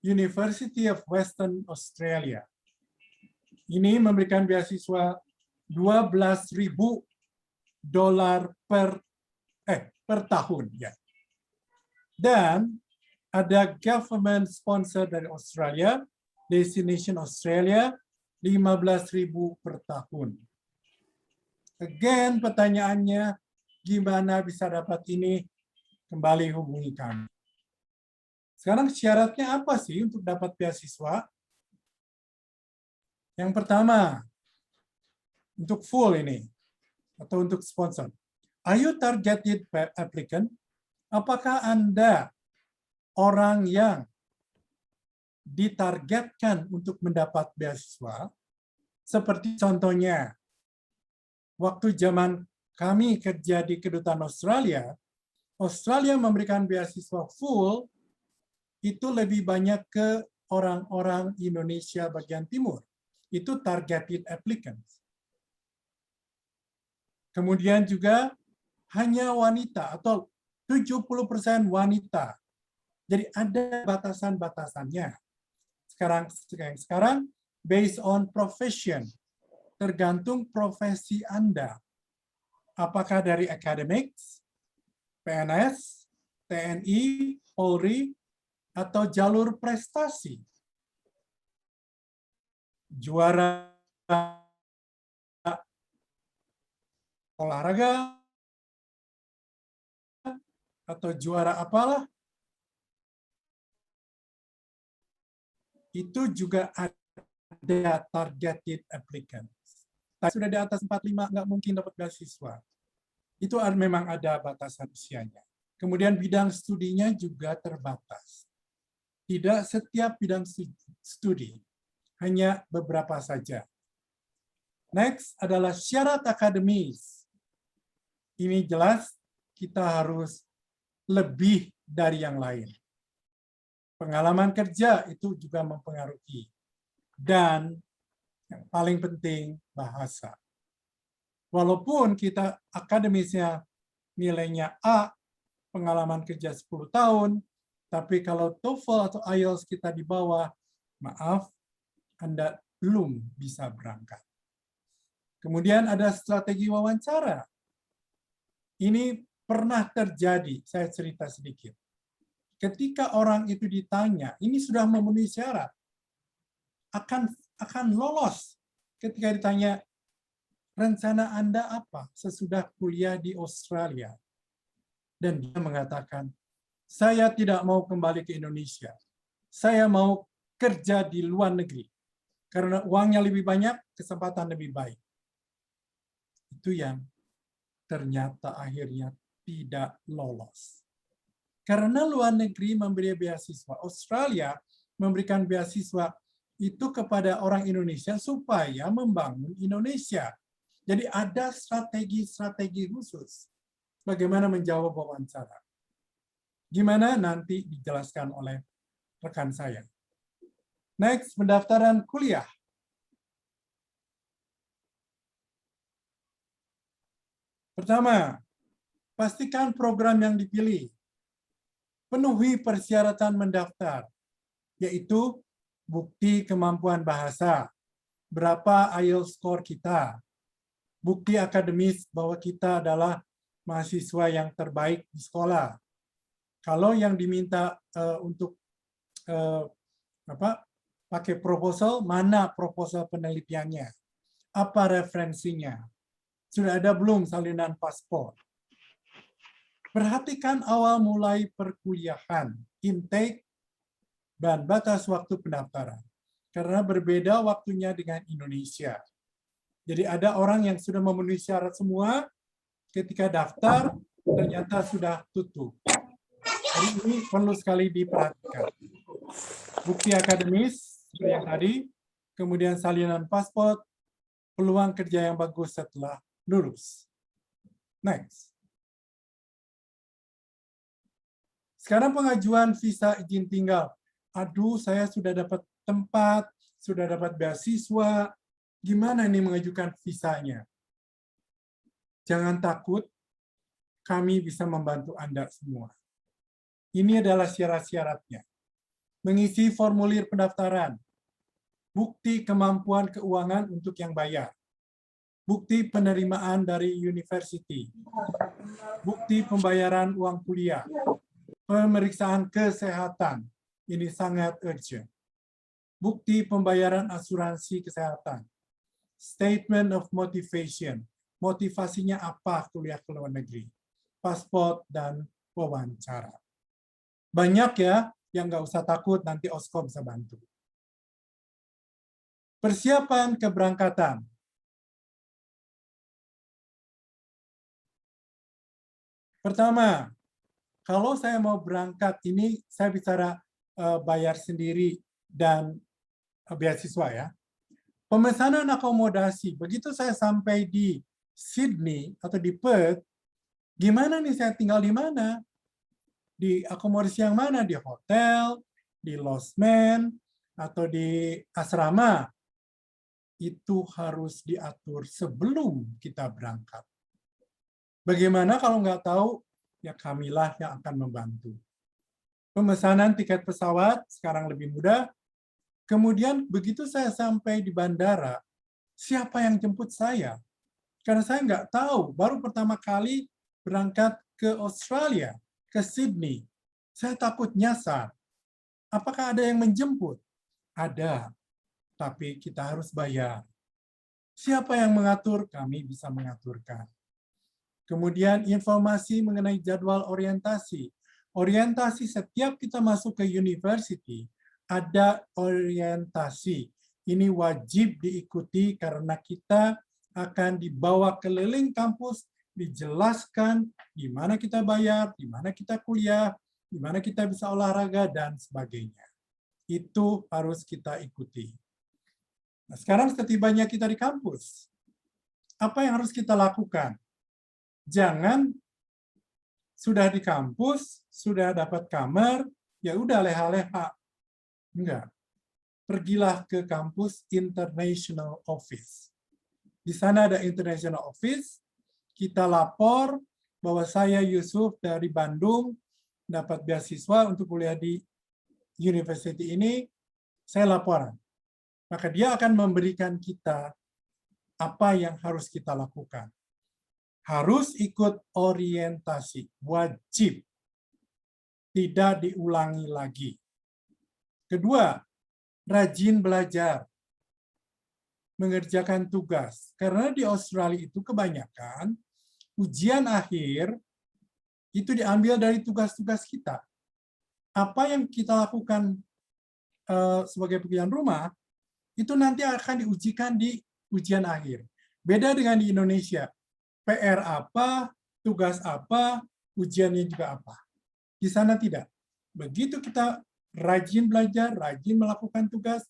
University of Western Australia. Ini memberikan beasiswa $12.000 per tahun. Ya. Dan ada government sponsor dari Australia, Destination Australia, 15.000 per tahun. Again, pertanyaannya, gimana bisa dapat ini? Kembali hubungi kami. Sekarang syaratnya apa sih untuk dapat beasiswa? Yang pertama, untuk full ini, atau untuk sponsor. Are you targeted applicant? Apakah Anda orang yang ditargetkan untuk mendapat beasiswa? Seperti contohnya, waktu zaman kami kerja di Kedutaan Australia, Australia memberikan beasiswa full, itu lebih banyak ke orang-orang Indonesia bagian timur. Itu targeted applicants. Kemudian juga hanya wanita atau 70% wanita. Jadi ada batasan-batasannya. Sekarang based on profession, tergantung profesi Anda. Apakah dari academics, PNS, TNI, Polri, atau jalur prestasi. Juara olahraga, atau juara apalah, itu juga ada targeted applicants. Sudah di atas 45 nggak mungkin dapat beasiswa. Itu memang ada batasan usianya. Kemudian bidang studinya juga terbatas. Tidak setiap bidang studi, hanya beberapa saja. Next adalah syarat akademis. Ini jelas kita harus lebih dari yang lain. Pengalaman kerja itu juga mempengaruhi. Dan yang paling penting, bahasa. Walaupun kita akademisnya nilainya A, pengalaman kerja 10 tahun, tapi kalau TOEFL atau IELTS kita di bawah, maaf, Anda belum bisa berangkat. Kemudian ada strategi wawancara. Ini pernah terjadi, saya cerita sedikit. Ketika orang itu ditanya, ini sudah memenuhi syarat, akan lolos. Ketika ditanya, rencana Anda apa sesudah kuliah di Australia? Dan dia mengatakan, saya tidak mau kembali ke Indonesia. Saya mau kerja di luar negeri. Karena uangnya lebih banyak, kesempatan lebih baik. Itu yang ternyata akhirnya tidak lolos. Karena luar negeri memberi beasiswa. Australia memberikan beasiswa itu kepada orang Indonesia supaya membangun Indonesia. Jadi ada strategi-strategi khusus bagaimana menjawab wawancara. Gimana nanti dijelaskan oleh rekan saya. Next, pendaftaran kuliah. Pertama, pastikan program yang dipilih. Penuhi persyaratan mendaftar, yaitu bukti kemampuan bahasa, berapa IELTS score kita, bukti akademis bahwa kita adalah mahasiswa yang terbaik di sekolah. Kalau yang diminta untuk pakai proposal, mana proposal penelitiannya, apa referensinya, sudah ada belum salinan paspor. Perhatikan awal mulai perkuliahan, intake, dan batas waktu pendaftaran. Karena berbeda waktunya dengan Indonesia. Jadi ada orang yang sudah memenuhi syarat semua, ketika daftar, ternyata sudah tutup. Jadi ini perlu sekali diperhatikan. Bukti akademis, seperti yang tadi, kemudian salinan paspor, peluang kerja yang bagus setelah lulus. Next. Sekarang pengajuan visa izin tinggal. Aduh, saya sudah dapat tempat, sudah dapat beasiswa. Gimana nih mengajukan visanya? Jangan takut, kami bisa membantu Anda semua. Ini adalah syarat-syaratnya. Mengisi formulir pendaftaran. Bukti kemampuan keuangan untuk yang bayar. Bukti penerimaan dari university. Bukti pembayaran uang kuliah. Pemeriksaan kesehatan, ini sangat urgent. Bukti pembayaran asuransi kesehatan. Statement of motivation, motivasinya apa kuliah ke luar negeri. Paspor dan wawancara. Banyak ya, yang nggak usah takut, nanti OSCO bisa bantu. Persiapan keberangkatan. Pertama, kalau saya mau berangkat ini, saya bicara bayar sendiri dan beasiswa ya. Pemesanan akomodasi, begitu saya sampai di Sydney atau di Perth, gimana nih saya tinggal di mana? Di akomodasi yang mana? Di hotel, di lodgement, atau di asrama? Itu harus diatur sebelum kita berangkat. Bagaimana kalau nggak tahu? Ya kamilah yang akan membantu. Pemesanan tiket pesawat sekarang lebih mudah. Kemudian begitu saya sampai di bandara, siapa yang jemput saya? Karena saya nggak tahu, baru pertama kali berangkat ke Australia, ke Sydney. Saya takut nyasar. Apakah ada yang menjemput? Ada, tapi kita harus bayar. Siapa yang mengatur? Kami bisa mengaturkan. Kemudian informasi mengenai jadwal orientasi. Orientasi setiap kita masuk ke university, ada orientasi. Ini wajib diikuti karena kita akan dibawa keliling kampus, dijelaskan di mana kita bayar, di mana kita kuliah, di mana kita bisa olahraga, dan sebagainya. Itu harus kita ikuti. Nah, sekarang setibanya kita di kampus, apa yang harus kita lakukan? Jangan sudah di kampus, sudah dapat kamar, ya udah leha-leha. Enggak. Pergilah ke kampus International Office. Di sana ada International Office, kita lapor bahwa saya Yusuf dari Bandung dapat beasiswa untuk kuliah di university ini, saya laporan. Maka dia akan memberikan kita apa yang harus kita lakukan. Harus ikut orientasi, wajib. Tidak diulangi lagi. Kedua, rajin belajar. Mengerjakan tugas. Karena di Australia itu kebanyakan ujian akhir itu diambil dari tugas-tugas kita. Apa yang kita lakukan sebagai pekerjaan rumah, itu nanti akan diujikan di ujian akhir. Beda dengan di Indonesia. PR apa, tugas apa, ujiannya juga apa. Di sana tidak. Begitu kita rajin belajar, rajin melakukan tugas,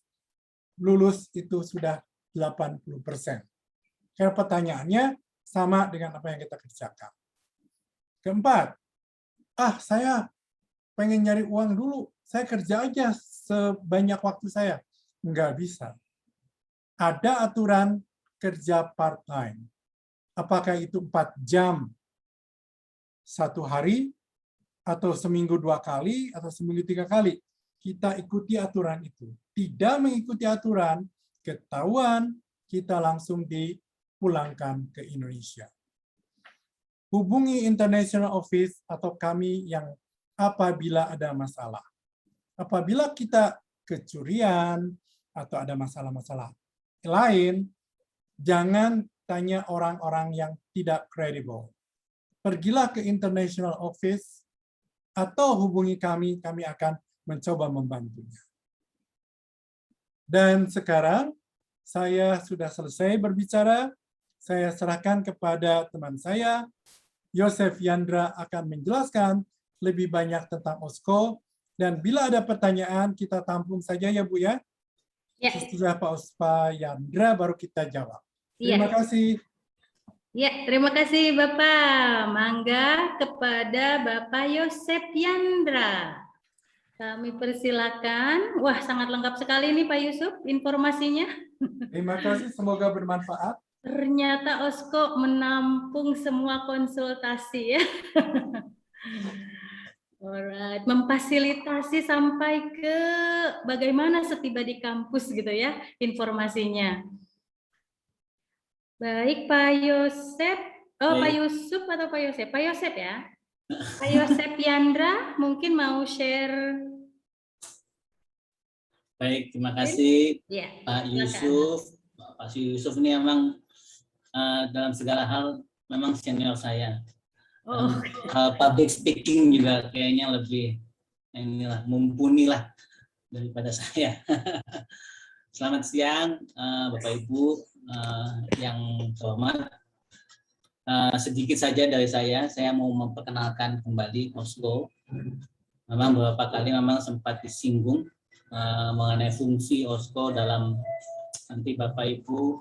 lulus itu sudah 80%. Karena pertanyaannya sama dengan apa yang kita kerjakan. Keempat, saya pengen nyari uang dulu, saya kerja aja sebanyak waktu saya. Enggak bisa. Ada aturan kerja part-time. Apakah itu 4 jam satu hari, atau seminggu 2 kali, atau seminggu 3 kali. Kita ikuti aturan itu. Tidak mengikuti aturan, ketahuan, kita langsung dipulangkan ke Indonesia. Hubungi International Office atau kami yang apabila ada masalah. Apabila kita kecurian atau ada masalah-masalah lain, jangan tanya orang-orang yang tidak kredibel. Pergilah ke International Office atau hubungi kami, kami akan mencoba membantunya. Dan sekarang saya sudah selesai berbicara, saya serahkan kepada teman saya, Yosef Yandra akan menjelaskan lebih banyak tentang OSCO, dan bila ada pertanyaan kita tampung saja ya Bu ya. Setelah Pak Yandra baru kita jawab. Terima kasih.
Ya, terima kasih Bapak. Mangga kepada Bapak Yosef Yandra. Kami persilakan. Wah, sangat lengkap sekali nih Pak Yusuf informasinya.
Terima kasih, semoga bermanfaat.
Ternyata OSCO menampung semua konsultasi ya. Alright, memfasilitasi sampai ke bagaimana setiba di kampus gitu ya informasinya. Baik Pak Yosef, Pak Yusuf atau Pak Yosef? Pak Yosef ya. Pak Yosef Yandra mungkin mau share.
Baik, terima kasih
ya,
Pak Yusuf. Pak Yusuf ini memang dalam segala hal memang senior saya. Public speaking juga kayaknya lebih mumpuni lah daripada saya. Selamat siang Bapak Ibu yang terhormat. Sedikit saja dari saya mau memperkenalkan kembali OSCO. Memang beberapa kali memang sempat disinggung mengenai fungsi OSCO dalam nanti Bapak Ibu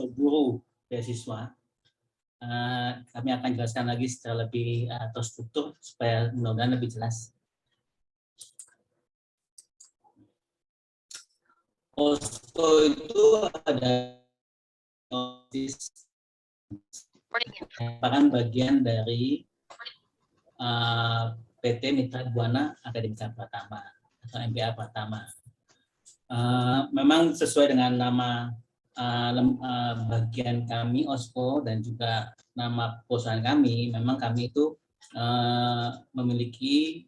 berburu beasiswa. Kami akan jelaskan lagi secara lebih terstruktur supaya mudah-mudahan lebih jelas. OSCO itu ada merupakan bagian dari PT Mitra Buana Akademika Pratama atau MPA Pratama. Memang sesuai dengan nama bagian kami OSCO dan juga nama perusahaan kami, memang kami itu memiliki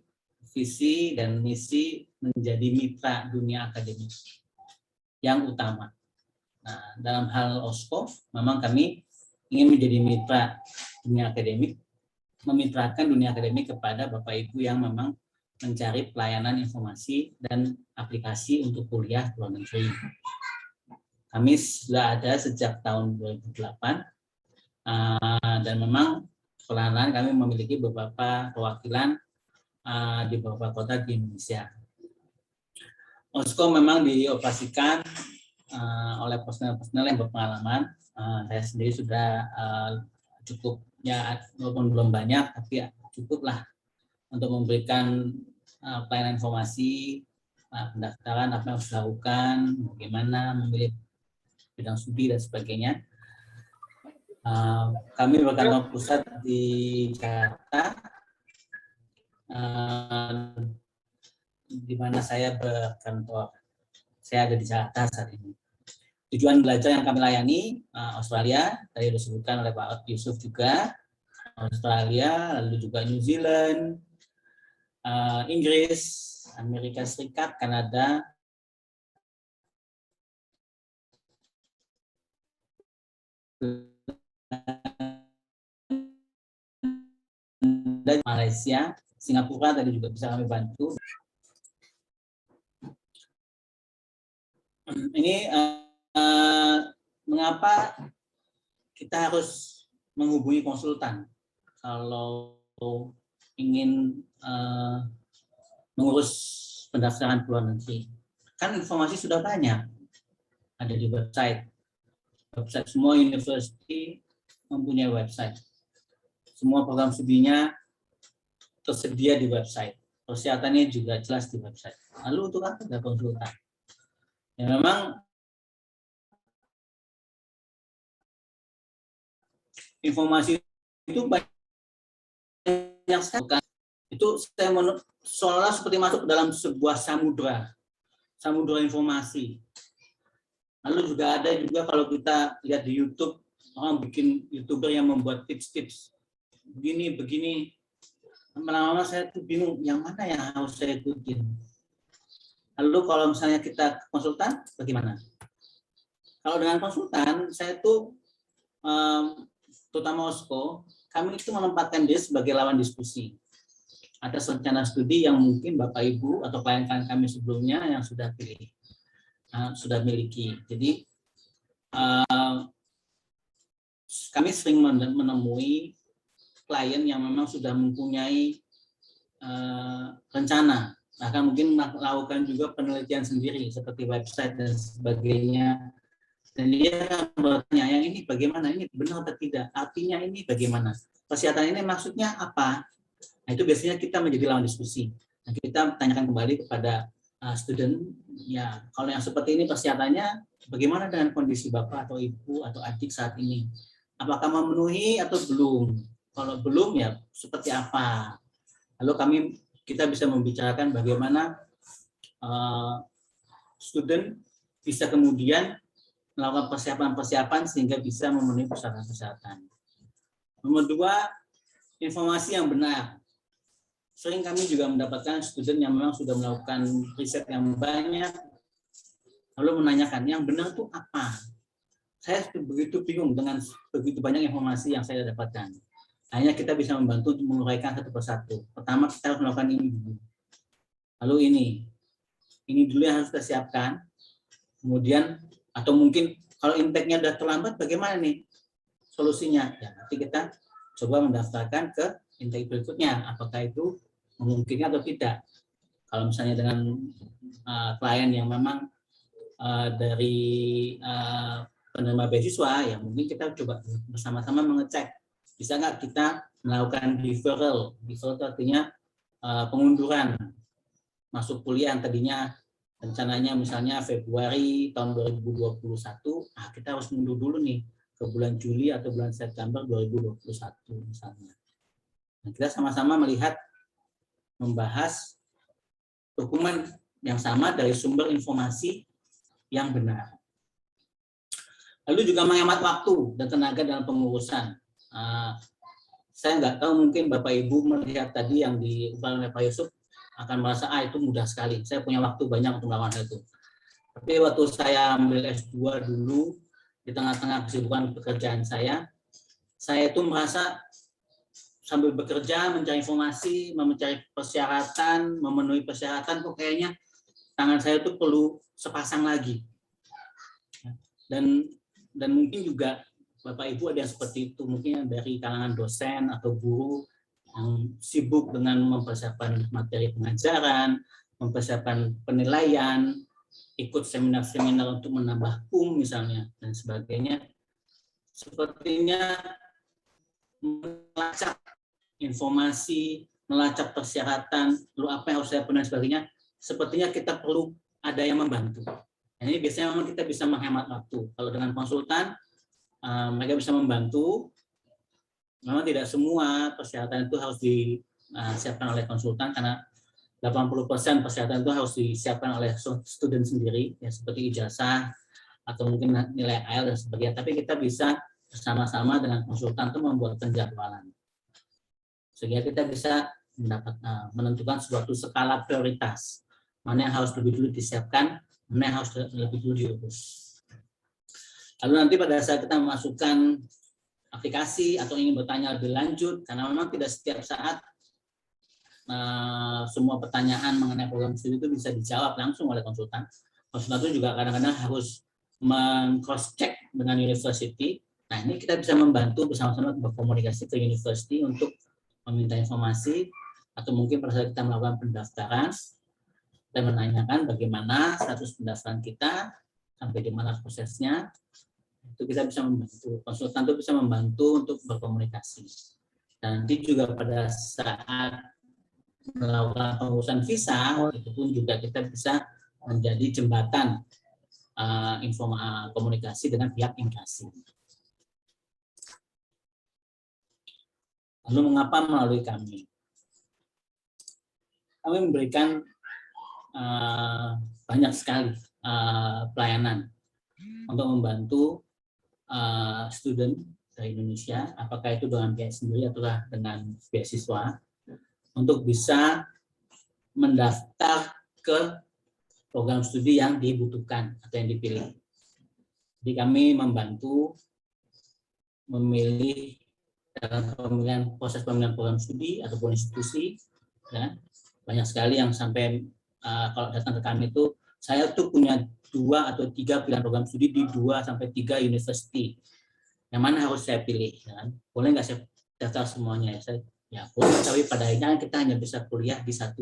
visi dan misi menjadi mitra dunia akademik yang utama. Nah, dalam hal OSCO, memang kami ingin menjadi mitra dunia akademik, memitrakan dunia akademik kepada Bapak Ibu yang memang mencari pelayanan informasi dan aplikasi untuk kuliah luar negeri. Kami sudah ada sejak tahun 2008 dan memang perlahan-lahan kami memiliki beberapa perwakilan di beberapa kota di Indonesia. OSCO memang dioperasikan oleh personel-personel yang berpengalaman. Saya sendiri sudah cukup, ya walaupun belum banyak, tapi cukuplah untuk memberikan pelayanan informasi, pendaftaran, apa yang harus dilakukan, bagaimana memilih bidang studi dan sebagainya. Kami berkantor pusat di Jakarta, di mana saya berkantor. Saya ada di Jakarta saat ini. Tujuan belajar yang kami layani Australia, tadi disebutkan oleh Pak Yusuf juga, Australia, lalu juga New Zealand, Inggris, Amerika Serikat, Kanada, dan Malaysia, Singapura tadi juga bisa kami bantu. Ini mengapa kita harus menghubungi konsultan kalau ingin mengurus pendaftaran ke luar negeri? Kan informasi sudah banyak, ada di website semua university mempunyai website, semua program studinya tersedia di website, persyaratannya juga jelas di website. Lalu untuk apa ada konsultan? Ya memang informasi itu banyak sekali. Itu saya seolah seperti masuk dalam sebuah samudra informasi. Lalu juga ada juga kalau kita lihat di YouTube, orang bikin YouTuber yang membuat tips-tips begini. Lama-lama saya tuh bingung yang mana yang harus saya ikutin. Lalu kalau misalnya kita konsultan, bagaimana? Kalau dengan konsultan, saya tuh terutama OSCO, kami itu menempatkan dia sebagai lawan diskusi. Ada rencana studi yang mungkin Bapak Ibu atau klien-klien kami sebelumnya yang sudah pilih, sudah miliki. Jadi kami sering menemui klien yang memang sudah mempunyai rencana, bahkan mungkin melakukan juga penelitian sendiri seperti website dan sebagainya. Dan dia bertanya, yang ini bagaimana, ini benar atau tidak, artinya ini bagaimana, persyaratan ini maksudnya apa. Nah, itu biasanya kita menjadi lawan diskusi. Nah, kita tanyakan kembali kepada student, ya kalau yang seperti ini persyaratannya bagaimana dengan kondisi Bapak atau Ibu atau adik saat ini, apakah memenuhi atau belum. Kalau belum ya seperti apa. Lalu kita bisa membicarakan bagaimana student bisa kemudian melakukan persiapan-persiapan sehingga bisa memenuhi persyaratan-persyaratan. Nomor 2, informasi yang benar. Sering kami juga mendapatkan student yang memang sudah melakukan riset yang banyak, lalu menanyakan yang benar itu apa. Saya begitu bingung dengan begitu banyak informasi yang saya dapatkan. Hanya kita bisa membantu untuk menguraikan satu persatu. Pertama kita harus melakukan ini dulu. Lalu ini dulu yang harus kita siapkan. Kemudian atau mungkin kalau intake-nya sudah terlambat bagaimana nih solusinya? Ya nanti kita coba mendaftarkan ke intake berikutnya. Apakah itu memungkinkan atau tidak? Kalau misalnya dengan klien yang memang dari penerima beasiswa, ya mungkin kita coba bersama-sama mengecek. Bisa nggak kita melakukan deferral? Deferral itu artinya pengunduran masuk kuliah yang tadinya rencananya misalnya Februari tahun 2021, kita harus mundur dulu nih ke bulan Juli atau bulan September 2021 misalnya. Nah, kita sama-sama melihat, membahas dokumen yang sama dari sumber informasi yang benar. Lalu juga menghemat waktu dan tenaga dalam pengurusan. Saya nggak tahu, mungkin Bapak Ibu melihat tadi yang diupayakan oleh Pak Yusuf akan merasa itu mudah sekali, saya punya waktu banyak untuk melakukan hal itu. Tapi waktu saya ambil S2 dulu, di tengah-tengah kesibukan pekerjaan saya itu merasa sambil bekerja, mencari informasi, mencari persyaratan, memenuhi persyaratan, kok kayaknya tangan saya itu perlu sepasang lagi. Dan mungkin juga Bapak Ibu ada yang seperti itu, mungkin dari kalangan dosen atau guru yang sibuk dengan mempersiapkan materi pengajaran, mempersiapkan penilaian, ikut seminar-seminar untuk menambah PUM misalnya, dan sebagainya. Sepertinya melacak informasi, melacak persyaratan, lalu apa yang harus saya penuhi dan sebagainya, sepertinya kita perlu ada yang membantu. Nah, ini biasanya memang kita bisa menghemat waktu. Kalau dengan konsultan, mereka bisa membantu. Memang tidak semua persyaratan itu harus disiapkan oleh konsultan, karena 80% persyaratan itu harus disiapkan oleh student sendiri, ya, seperti ijazah atau mungkin nilai IELTS dan sebagainya. Tapi kita bisa bersama-sama dengan konsultan itu membuat penjadwalan, sehingga kita bisa menentukan suatu skala prioritas, mana yang harus lebih dulu disiapkan, mana yang harus lebih dulu diurus. Lalu nanti pada saat kita memasukkan aplikasi atau ingin bertanya lebih lanjut, karena memang tidak setiap saat semua pertanyaan mengenai program studi itu bisa dijawab langsung oleh konsultan. Konsultan itu juga kadang-kadang harus men-cross check dengan university. Nah, ini kita bisa membantu bersama-sama berkomunikasi ke university untuk meminta informasi, atau mungkin pada saat kita melakukan pendaftaran, kita menanyakan bagaimana status pendaftaran kita, sampai di mana prosesnya. Itu kita bisa membantu, konsultan itu bisa membantu untuk berkomunikasi. Dan nanti juga pada saat melakukan pengurusan visa, itu pun juga kita bisa menjadi jembatan komunikasi dengan pihak imigrasi. Lalu mengapa melalui kami? Kami memberikan banyak sekali pelayanan untuk membantu student dari Indonesia, apakah itu dengan biaya sendiri atau dengan beasiswa, untuk bisa mendaftar ke program studi yang dibutuhkan atau yang dipilih. Jadi kami membantu memilih dalam proses pemilihan program studi ataupun institusi. Ya. Banyak sekali yang sampai kalau datang ke kami itu, saya tuh punya 2 atau 3 pilihan program studi di 2 sampai 3 university. Yang mana harus saya pilih? Ya. Boleh nggak saya daftar semuanya? Ya boleh, tapi pada akhirnya kita hanya bisa kuliah di 1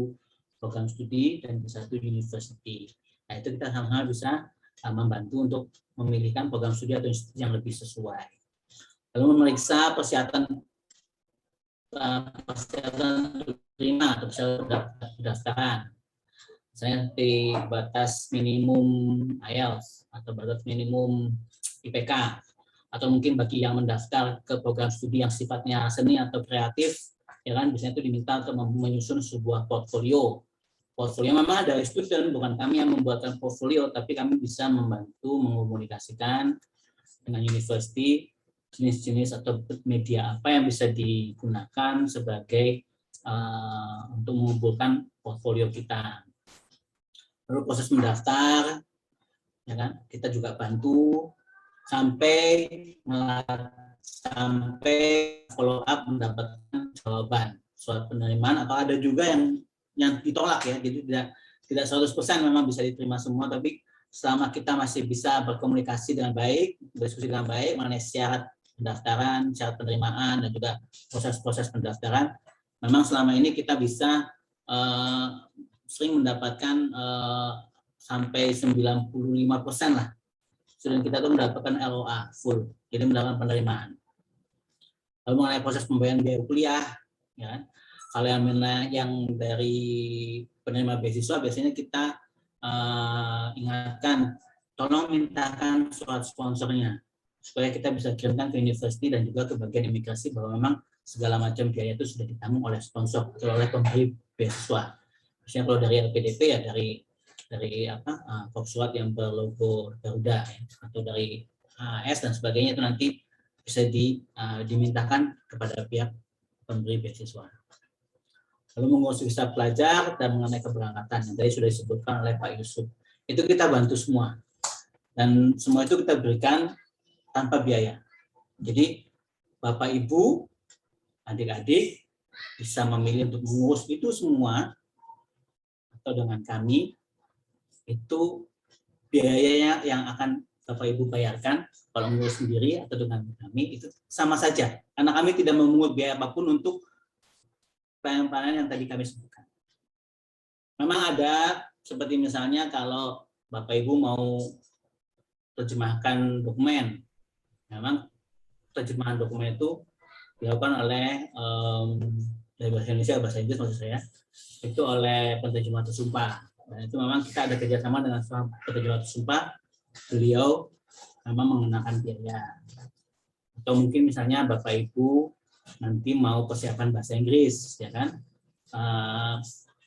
program studi dan di 1 university. Nah, itu kita sama-sama bisa membantu untuk memilihkan program studi atau institusi yang lebih sesuai. Lalu memeriksa persyaratan terima atau pendaftaran. Misalnya di batas minimum IELTS atau batas minimum IPK, atau mungkin bagi yang mendaftar ke program studi yang sifatnya seni atau kreatif, ya kan, biasanya itu diminta untuk menyusun sebuah portfolio. Portfolio memang dari student, bukan kami yang membuatkan portfolio, tapi kami bisa membantu mengkomunikasikan dengan university jenis-jenis atau media apa yang bisa digunakan sebagai untuk mengumpulkan portfolio kita. Lalu proses mendaftar, ya kan, kita juga bantu sampai follow up mendapatkan jawaban surat penerimaan, atau ada juga yang ditolak, ya. Jadi tidak 100% memang bisa diterima semua, tapi selama kita masih bisa berkomunikasi dengan baik, berdiskusi dengan baik mengenai syarat pendaftaran, syarat penerimaan, dan juga proses-proses pendaftaran, memang selama ini kita bisa sering mendapatkan sampai 95% lah. Student kita tuh mendapatkan LOA full, jadi mendapatkan penerimaan. Lalu mengenai proses pembayaran biaya kuliah, ya, kalau yang dari penerima beasiswa biasanya kita ingatkan, tolong mintakan surat sponsornya supaya kita bisa kirimkan ke university dan juga ke bagian imigrasi bahwa memang segala macam biaya itu sudah ditanggung oleh sponsor atau oleh pemberi beasiswa. Misalnya kalau dari LPDP ya dari surat yang berlogo Garuda, ya, atau dari AS dan sebagainya, itu nanti bisa dimintakan kepada pihak pemberi beasiswa. Lalu mengurus visa pelajar dan mengenai keberangkatan yang tadi sudah disebutkan oleh Pak Yusuf, itu kita bantu semua, dan semua itu kita berikan tanpa biaya. Jadi Bapak Ibu, adik-adik bisa memilih untuk mengurus itu semua atau dengan kami. Itu biayanya yang akan Bapak Ibu bayarkan kalau mengurus sendiri atau dengan kami itu sama saja, karena kami tidak memungut biaya apapun untuk pelayanan yang tadi kami sebutkan. Memang ada seperti misalnya kalau Bapak Ibu mau terjemahkan dokumen, memang terjemahan dokumen itu dilakukan oleh dari bahasa Indonesia ke bahasa Inggris maksud saya, itu oleh penerjemah tersumpah. Dan itu memang kita ada kerjasama dengan PT Jalur Sumpah, beliau memang mengenakan biaya. Atau mungkin misalnya Bapak Ibu nanti mau persiapan bahasa Inggris, ya kan?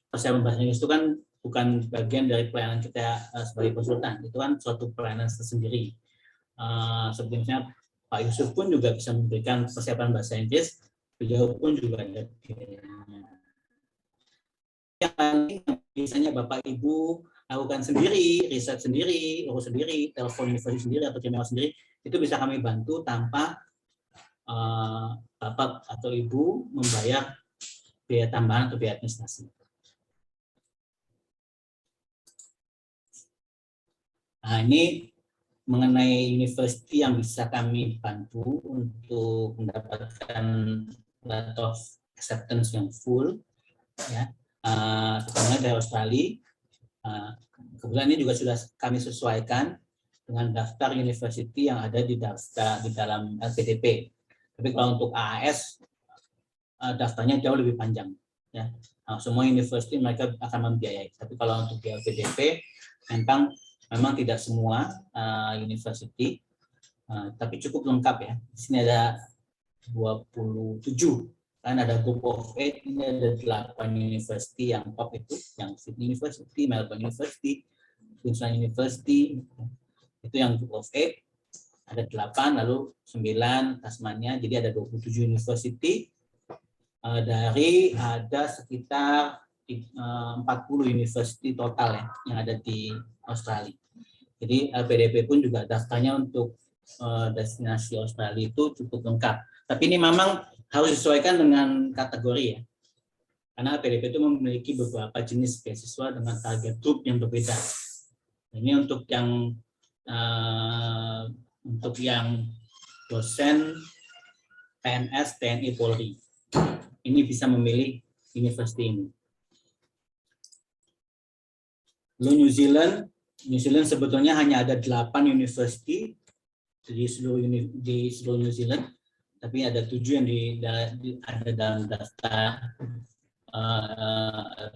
Persiapan bahasa Inggris itu kan bukan bagian dari pelayanan kita sebagai konsultan, itu kan suatu pelayanan tersendiri. Sebenarnya Pak Yusuf pun juga bisa memberikan persiapan bahasa Inggris, beliau pun juga ada biayanya. Yang biasanya Bapak Ibu lakukan sendiri, riset sendiri, urus sendiri, telepon universitas sendiri atau email sendiri, itu bisa kami bantu tanpa Bapak atau Ibu membayar biaya tambahan atau biaya administrasi. Nah, ini mengenai university yang bisa kami bantu untuk mendapatkan letter of acceptance yang full, ya. Terutama dari Australia. Kebetulan ini juga sudah kami sesuaikan dengan daftar university yang ada di dalam LPDP. Tapi kalau untuk AAS daftarnya jauh lebih panjang, ya. Semua university mereka akan membiayai. Tapi kalau untuk di LPDP memang tidak semua university, tapi cukup lengkap, ya. Di sini ada 27. Kan ada Group of 8, ini ada 8 university yang top itu, yang Sydney University, Melbourne University, Queensland University, itu yang Group of 8, ada 8, lalu 9 Tasmania, jadi ada 27 university, dari ada sekitar 40 university total, ya, yang ada di Australia. Jadi LPDP pun juga daftarnya untuk destinasi Australia itu cukup lengkap. Tapi ini memang harus disesuaikan dengan kategori, ya. Karena LPDP itu memiliki beberapa jenis beasiswa dengan target group yang berbeda. Ini untuk yang dosen PNS, TNI, Polri. Ini bisa memilih university ini. Lalu New Zealand sebetulnya hanya ada 8 university di seluruh New Zealand, tapi ada 7 yang ada dalam daftar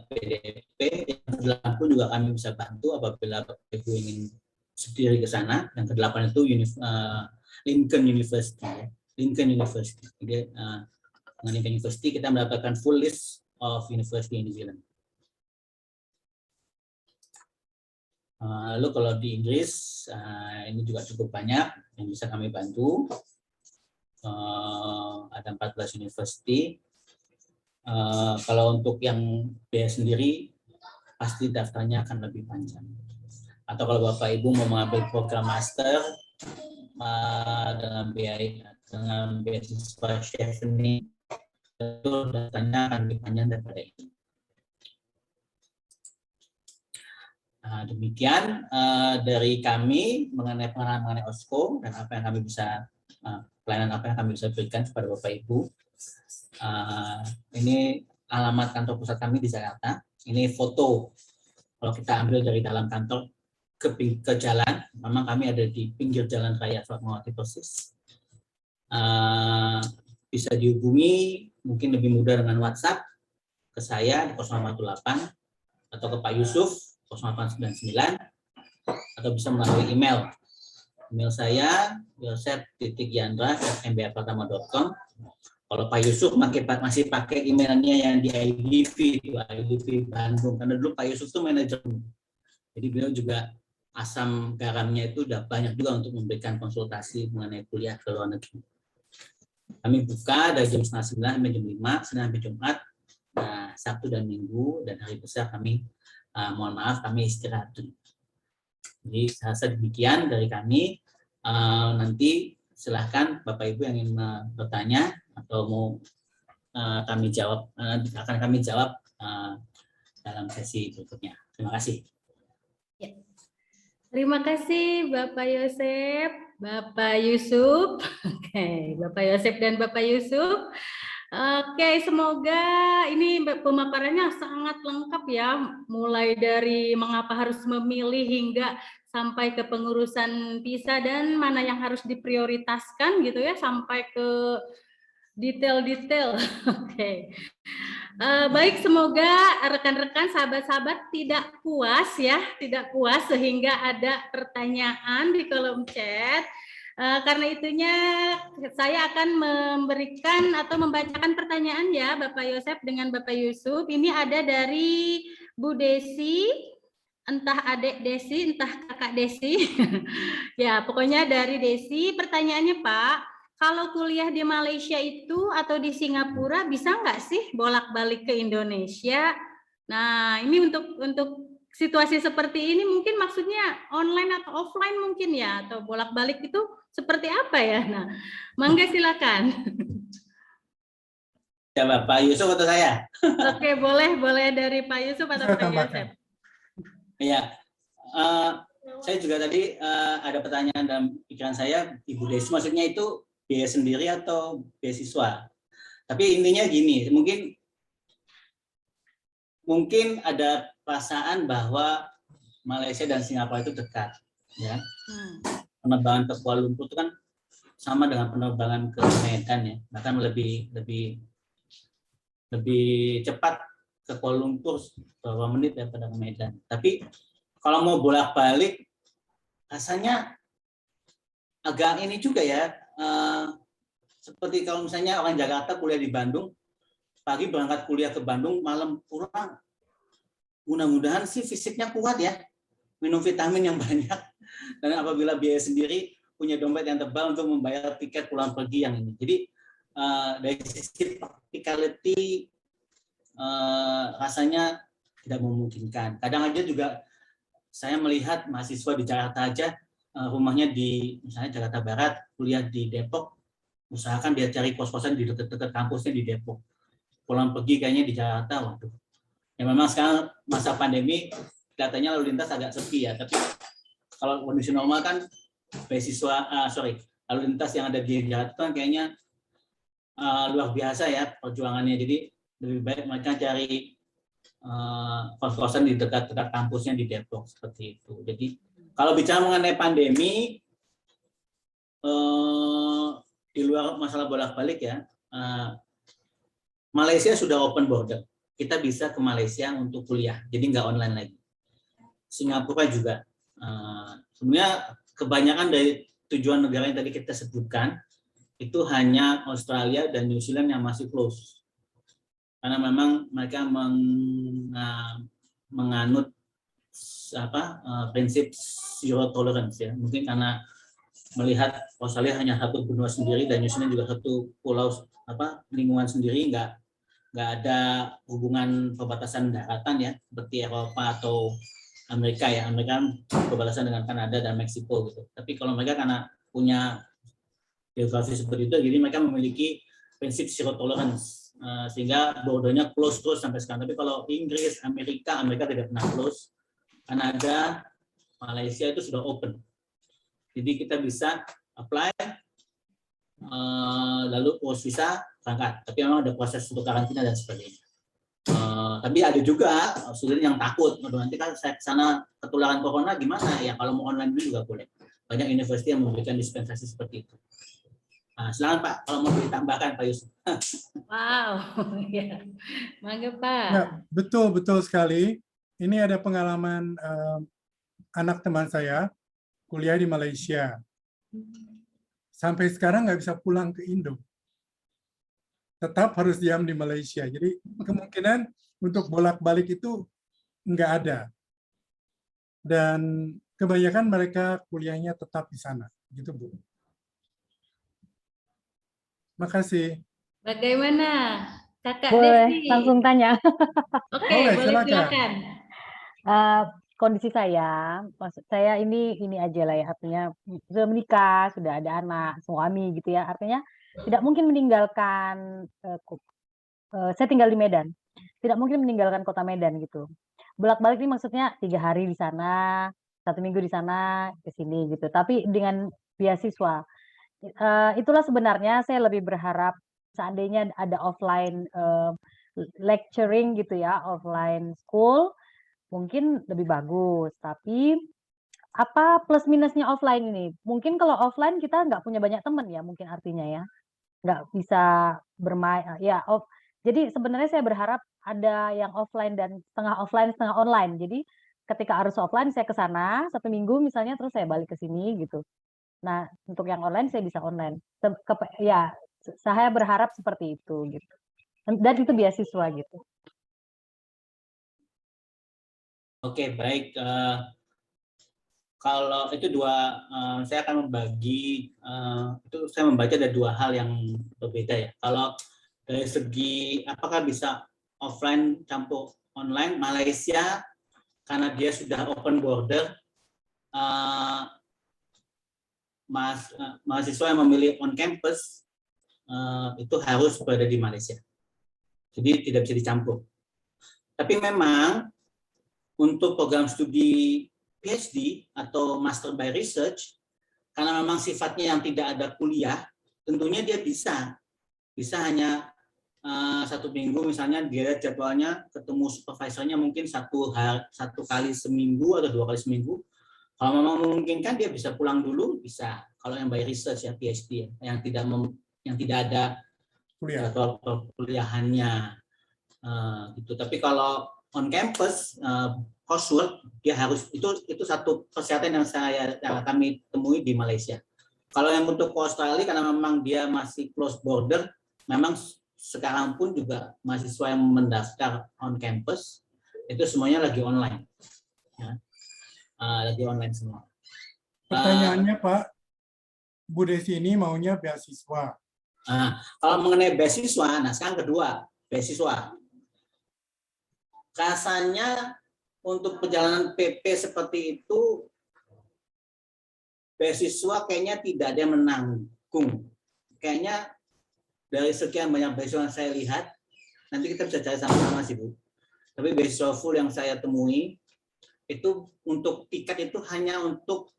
PDP. Yang ke-8 juga kami bisa bantu apabila Bapak Ibu ingin sendiri ke sana. Yang ke-8 itu Lincoln University. Lincoln University. Jadi dengan Lincoln University kita mendapatkan full list of university in New Zealand. Lalu kalau di Inggris ini juga cukup banyak yang bisa kami bantu. Ada 14 university. Kalau untuk yang biaya sendiri pasti daftarnya akan lebih panjang. Atau kalau Bapak Ibu mau mengambil program master dengan beasiswa Chevening, itu daftarnya akan lebih panjang daripada ini. Demikian dari kami mengenai pengalaman mengenai OSCO dan apa yang kami bisa pelayanan apa yang kami bisa berikan kepada Bapak Ibu. Ini alamat kantor pusat kami di Jakarta. Ini foto kalau kita ambil dari dalam kantor ke jalan, memang kami ada di pinggir jalan raya Fatmawati persis. Bisa dihubungi mungkin lebih mudah dengan WhatsApp ke saya di 048 atau ke Pak Yusuf 0899 atau bisa melalui email. Email saya yosep.yandra@mbapratama.com. Kalau Pak Yusuf masih pakai emailnya yang di IDV Bandung, karena dulu Pak Yusuf itu manajer. Jadi beliau juga asam garamnya itu udah banyak juga untuk memberikan konsultasi mengenai kuliah ke luar negeri. Kami buka dari jam 8:30 sampai jam 5, Senin sampai Jumat, Sabtu dan Minggu, dan hari besar kami mohon maaf kami istirahat dulu. Jadi saya demikian dari kami. Nanti silahkan Bapak Ibu yang ingin bertanya atau mau kami jawab, akan kami jawab dalam sesi berikutnya. Terima kasih.
Ya. Terima kasih Bapak Yosep, Bapak Yusuf. Oke, Bapak Yosep dan Bapak Yusuf. Oke, semoga ini pemaparannya sangat lengkap ya, mulai dari mengapa harus memilih hingga sampai ke pengurusan visa dan mana yang harus diprioritaskan gitu ya, sampai ke Detail-detail. Oke. Baik, semoga rekan-rekan, sahabat-sahabat tidak puas ya, tidak puas sehingga ada pertanyaan di kolom chat. Karena itunya saya akan memberikan atau membacakan pertanyaan ya, Bapak Yosef dengan Bapak Yusuf. Ini ada dari Bu Desi, entah adik Desi, entah kakak Desi. Ya, pokoknya dari Desi. Pertanyaannya, Pak, kalau kuliah di Malaysia itu atau di Singapura bisa nggak sih bolak-balik ke Indonesia? Nah, ini untuk situasi seperti ini mungkin maksudnya online atau offline mungkin ya, atau bolak-balik itu seperti apa ya? Nah, mangga silakan.
Ya, Pak Yusuf atau saya?
Oke, boleh dari Pak Yusuf atau
Saya
Pak
tambahkan.
Yosef.
Ya, saya juga tadi ada pertanyaan dalam pikiran saya, Ibu Desi, maksudnya itu biaya sendiri atau beasiswa? Tapi intinya gini, mungkin ada perasaan bahwa Malaysia dan Singapura itu dekat, ya. Penerbangan ke Kuala Lumpur itu kan sama dengan penerbangan ke Medan ya, bahkan lebih cepat ke Kuala Lumpur beberapa menit daripada ke Medan. Tapi kalau mau bolak-balik, rasanya agak ini juga ya, seperti kalau misalnya orang Jakarta kuliah di Bandung, pagi berangkat kuliah ke Bandung, malam pulang. Mudah-mudahan sih fisiknya kuat ya, minum vitamin yang banyak, dan apabila biaya sendiri, punya dompet yang tebal untuk membayar tiket pulang pergi yang ini. Jadi dari sisi practicality rasanya tidak memungkinkan. Kadang aja juga saya melihat mahasiswa di Jakarta aja, rumahnya di misalnya Jakarta Barat, kuliah di Depok, usahakan dia cari kos-kosan di dekat-dekat kampusnya di Depok. Pulang pergi kayaknya di Jakarta, waduh. Ya memang sekarang masa pandemi kelihatannya lalu lintas agak sepi ya, tapi kalau kondisi normal kan lalu lintas yang ada di Jakarta kan kayaknya luar biasa ya perjuangannya. Jadi lebih baik mereka cari kos-kosan di dekat-dekat kampusnya di Depok seperti itu. Jadi kalau bicara mengenai pandemi, di luar masalah bolak-balik ya, Malaysia sudah open border. Kita bisa ke Malaysia untuk kuliah, jadi nggak online lagi. Singapura juga. Sebenarnya kebanyakan dari tujuan negara yang tadi kita sebutkan, itu hanya Australia dan New Zealand yang masih close. Karena memang mereka menganut prinsip zero tolerance ya. Mungkin karena melihat Australia hanya satu benua sendiri dan New Zealand juga satu pulau lingkungan sendiri, nggak ada hubungan perbatasan daratan ya seperti Eropa atau Amerika ya. Amerika perbatasan dengan Kanada dan Meksiko gitu. Tapi kalau mereka karena punya geografi seperti itu, jadi mereka memiliki prinsip zero tolerance sehingga bordernya close terus sampai sekarang. Tapi kalau Inggris, Amerika tidak pernah close. Kanada, Malaysia itu sudah open. Jadi kita bisa apply, lalu urus visa, berangkat. Tapi memang ada proses untuk karantina dan sebagainya. Tapi ada juga student yang takut, nanti kan saya kesana ketularan corona gimana? Ya kalau mau online dulu juga boleh. Banyak universitas yang memberikan dispensasi seperti itu. Nah, silakan Pak, kalau mau ditambahkan Pak Yusuf.
Wow, ya, mangga Pak.
Ya, betul sekali. Ini ada pengalaman anak teman saya kuliah di Malaysia. Sampai sekarang nggak bisa pulang ke Indo. Tetap harus diam di Malaysia. Jadi kemungkinan untuk bolak-balik itu nggak ada. Dan kebanyakan mereka kuliahnya tetap di sana. Gitu, Bu. Makasih.
Bagaimana Kakak
Boleh
Desi?
langsung tanya.
Oke,
Boleh,
boleh
silakan.
silakan.
Kondisi saya, maksud saya ini aja lah ya, artinya sudah menikah, sudah ada anak, suami gitu ya, artinya tidak mungkin meninggalkan, saya tinggal di Medan, tidak mungkin meninggalkan kota Medan gitu. Bolak-balik ini maksudnya 3 hari di sana, 1 minggu di sana, ke sini gitu, tapi dengan beasiswa. Itulah sebenarnya saya lebih berharap seandainya ada offline lecturing gitu ya, offline school, mungkin lebih bagus. Tapi apa plus minusnya offline ini? Mungkin kalau offline kita nggak punya banyak teman ya, mungkin artinya ya. nggak bisa bermain ya. Jadi sebenarnya saya berharap ada yang offline dan setengah online. Jadi ketika harus offline saya ke sana 1 minggu misalnya, terus saya balik ke sini gitu. Nah, untuk yang online saya bisa online. Ya, saya berharap seperti itu gitu. Dan itu beasiswa gitu.
Oke, baik. Kalau itu saya akan membagi, itu saya membaca ada 2 hal yang berbeda ya. Kalau dari segi apakah bisa offline campur online, Malaysia karena dia sudah open border, mahasiswa yang memilih on campus itu harus berada di Malaysia. Jadi tidak bisa dicampur. Tapi memang untuk program studi PhD atau Master by Research, karena memang sifatnya yang tidak ada kuliah, tentunya dia bisa hanya 1 minggu misalnya dia jadwalnya ketemu supervisornya mungkin 1 kali seminggu atau 2 kali seminggu. Kalau memang memungkinkan dia bisa pulang dulu, bisa. Kalau yang by research ya PhD yang tidak ada jadwal perkuliahannya gitu. Tapi kalau on campus coursework dia harus itu satu persyaratan yang kami temui di Malaysia. Kalau yang untuk Australia karena memang dia masih close border, memang sekarang pun juga mahasiswa yang mendaftar on campus itu semuanya lagi online, ya. Lagi online semua.
Pertanyaannya Pak, Bu Desi ini maunya beasiswa.
Kalau mengenai beasiswa, nah sekarang kedua beasiswa. Rasanya untuk perjalanan PP seperti itu, beasiswa kayaknya tidak ada yang menanggung. Kayaknya dari sekian banyak beasiswa yang saya lihat, nanti kita bisa cari sama-sama sih Bu. Tapi beasiswa full yang saya temui, itu untuk tiket itu hanya untuk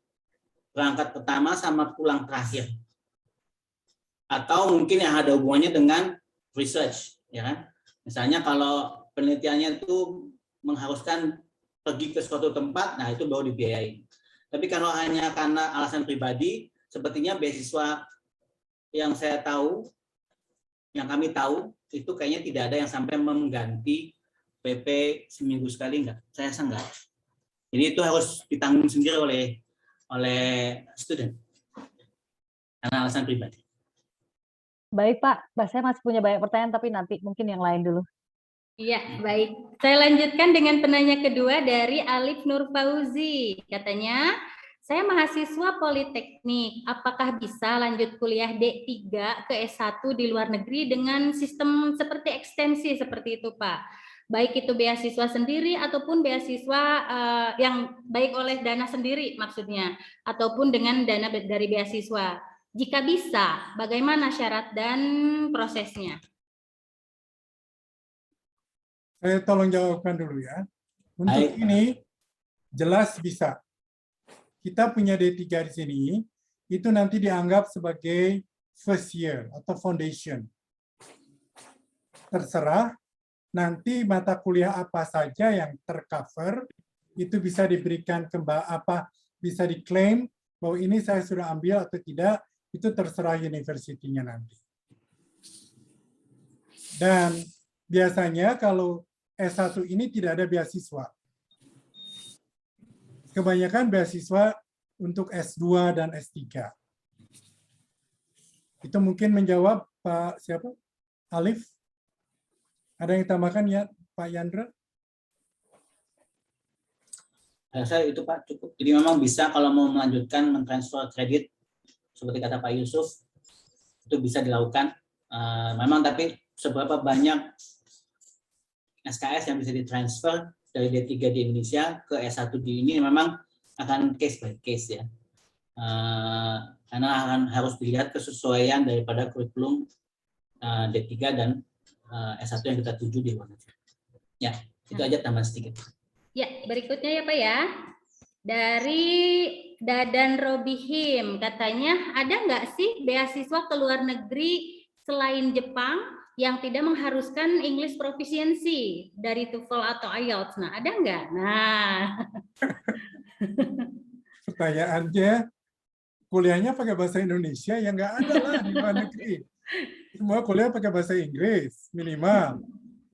berangkat pertama sama pulang terakhir. Atau mungkin yang ada hubungannya dengan research, ya kan? Misalnya kalau penelitiannya itu mengharuskan pergi ke suatu tempat, nah itu baru dibiayai. Tapi kalau hanya karena alasan pribadi, sepertinya beasiswa yang saya tahu, yang kami tahu, itu kayaknya tidak ada yang sampai mengganti PP seminggu sekali, enggak. Saya rasa enggak. Jadi itu harus ditanggung sendiri oleh student karena alasan pribadi.
Baik Pak, saya masih punya banyak pertanyaan tapi nanti mungkin yang lain dulu.
Iya, baik. Saya lanjutkan dengan penanya kedua dari Alif Nur Fauzi. Katanya, saya mahasiswa Politeknik. Apakah bisa lanjut kuliah D3 ke S1 di luar negeri dengan sistem seperti ekstensi seperti itu, Pak? Baik itu beasiswa sendiri ataupun beasiswa yang baik oleh dana sendiri maksudnya, ataupun dengan dana dari beasiswa. Jika bisa, bagaimana syarat dan prosesnya?
Saya tolong jawabkan dulu ya. Untuk ini jelas bisa. Kita punya D3 di sini, itu nanti dianggap sebagai first year atau foundation. Terserah nanti mata kuliah apa saja yang tercover itu bisa diberikan bisa diklaim bahwa ini saya sudah ambil atau tidak, itu terserah universitinya nanti. Dan biasanya kalau S1 ini tidak ada beasiswa. Kebanyakan beasiswa untuk S2 dan S3. Itu mungkin menjawab Pak siapa? Alif? Ada yang tambahkan ya Pak Yandra?
Saya itu Pak cukup. Jadi memang bisa kalau mau melanjutkan mentransfer kredit seperti kata Pak Yusuf itu bisa dilakukan. Memang tapi seberapa banyak SKS yang bisa ditransfer dari D3 di Indonesia ke S1 di ini memang akan case by case ya. Karena harus dilihat kesesuaian daripada kurikulum D3 dan S1 yang kita tuju di luar negeri. Ya, itu aja tambah sedikit.
Ya, berikutnya ya Pak ya. Dari Dadan Robihim, katanya ada nggak sih beasiswa ke luar negeri selain Jepang yang tidak mengharuskan English proficiency dari TOEFL atau IELTS? Nah, ada nggak? Nah.
Pertanyaannya, kuliahnya pakai bahasa Indonesia, ya nggak ada lah di luar negeri. Semua kuliah pakai bahasa Inggris minimal.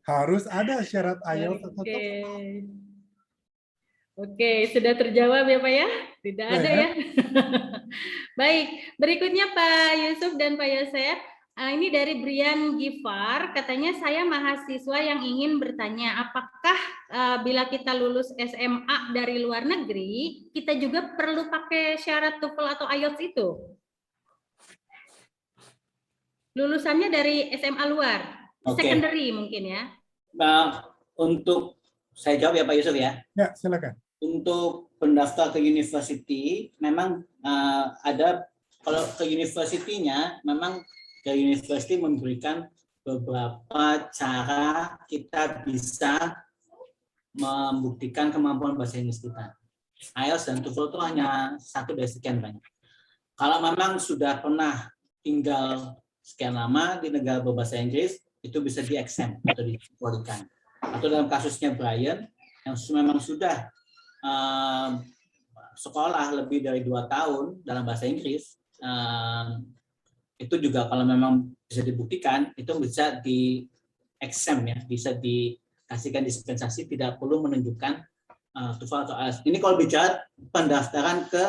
Harus ada syarat IELTS atau
Oke.
TOEFL.
Oke, sudah terjawab ya Pak ya? Tidak
Ya,
ada
ya.
ya? Baik, berikutnya Pak Yusuf dan Pak Yosef. Ini dari Brian Gifar, katanya saya mahasiswa yang ingin bertanya, apakah bila kita lulus SMA dari luar negeri, kita juga perlu pakai syarat TOEFL atau IELTS itu? Lulusannya dari SMA luar,
Oke.
secondary mungkin ya?
Nah, untuk saya jawab ya Pak Yusuf ya.
Ya, silakan.
Untuk pendaftar ke university, memang ada, kalau ke university-nya, memang ke university memberikan beberapa cara kita bisa membuktikan kemampuan bahasa Inggris kita. IELTS dan TOEFL itu hanya satu dari sekian banyak. Kalau memang sudah pernah tinggal sekian lama di negara berbahasa Inggris, itu bisa di-exempt atau dikecualikan. Atau dalam kasusnya Brian, yang memang sudah sekolah lebih dari 2 tahun dalam bahasa Inggris, itu juga kalau memang bisa dibuktikan, itu bisa di-exempt ya, bisa dikasihkan dispensasi, tidak perlu menunjukkan TOEFL atau IELTS. Ini kalau bicara pendaftaran ke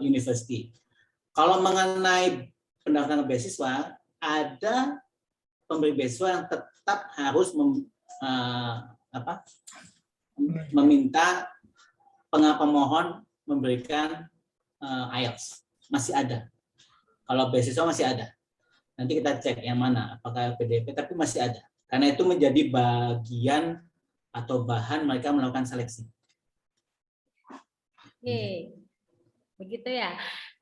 university. Kalau mengenai pendaftaran beasiswa, ada pemberi beasiswa yang tetap harus meminta pemohon memberikan IELTS. Masih ada. Kalau beasiswa masih ada. Nanti kita cek yang mana, apakah LPDP, tapi masih ada. Karena itu menjadi bagian atau bahan mereka melakukan seleksi.
Oke, begitu ya.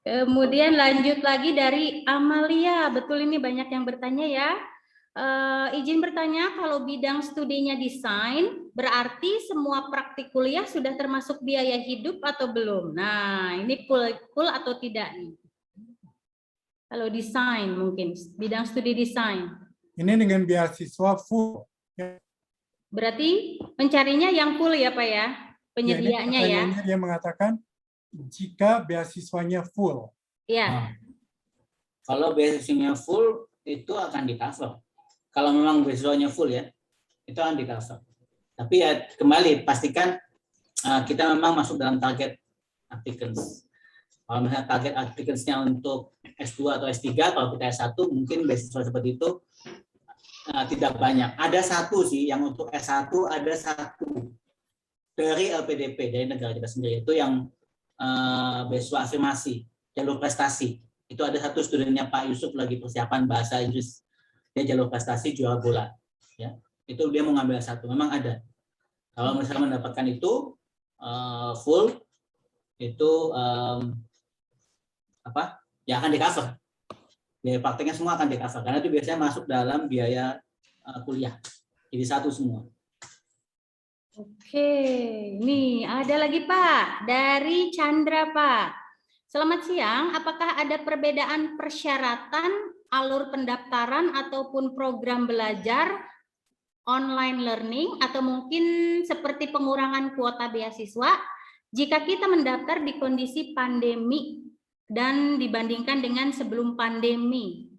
Kemudian lanjut lagi dari Amalia, betul ini banyak yang bertanya ya. Izin bertanya, kalau bidang studinya desain, berarti semua praktik kuliah sudah termasuk biaya hidup atau belum? Nah, ini full atau tidak nih? Kalau desain mungkin, bidang studi desain.
Ini dengan beasiswa full.
Berarti pencarinya yang full ya Pak ya? Penyediaannya ya?
Dia mengatakan jika beasiswanya full.
Iya.
Kalau beasiswanya full, itu akan di-cover. Kalau memang beasiswanya full ya, itu akan di-cover. Tapi ya kembali, pastikan kita memang masuk dalam target applicants. Kalau misalnya target applicants-nya untuk S2 atau S3, kalau kita S1, mungkin beasiswa seperti itu tidak banyak. Ada satu sih, yang untuk S1 ada satu dari LPDP, dari negara kita sendiri, itu yang beasiswa afirmasi, jalur prestasi. Itu ada satu studennya Pak Yusuf lagi persiapan bahasa Inggris, dia jalur prestasi juara bola. Ya, itu dia mau ngambil satu, memang ada. Kalau misalnya mendapatkan itu full, itu ya akan di-cover. Biaya prakteknya semua akan di-cover, karena itu biasanya masuk dalam biaya kuliah. Jadi satu semua.
Oke, nih ada lagi Pak, dari Chandra Pak. Selamat siang, apakah ada perbedaan persyaratan, alur pendaftaran ataupun program belajar online learning atau mungkin seperti pengurangan kuota beasiswa jika kita mendaftar di kondisi pandemi dan dibandingkan dengan sebelum pandemi?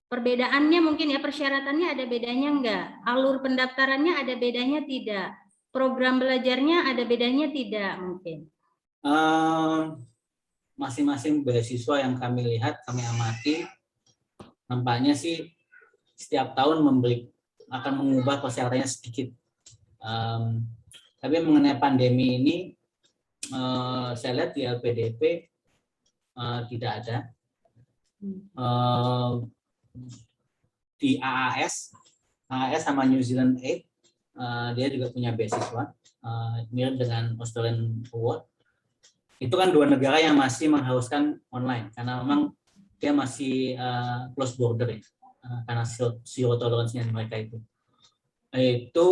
Perbedaannya mungkin ya, persyaratannya ada bedanya enggak? Alur pendaftarannya ada bedanya tidak? Program belajarnya ada bedanya tidak mungkin?
Masing-masing beasiswa yang kami lihat, kami amati, nampaknya sih setiap tahun akan mengubah persyaratannya sedikit. Tapi mengenai pandemi ini, saya lihat di LPDP tidak ada. Di AAS sama New Zealand Aid, dia juga punya beasiswa, mirip dengan Australian Award. Itu kan dua negara yang masih mengharuskan online, karena memang dia masih close border ya, karena zero tolerance-nya mereka itu. Itu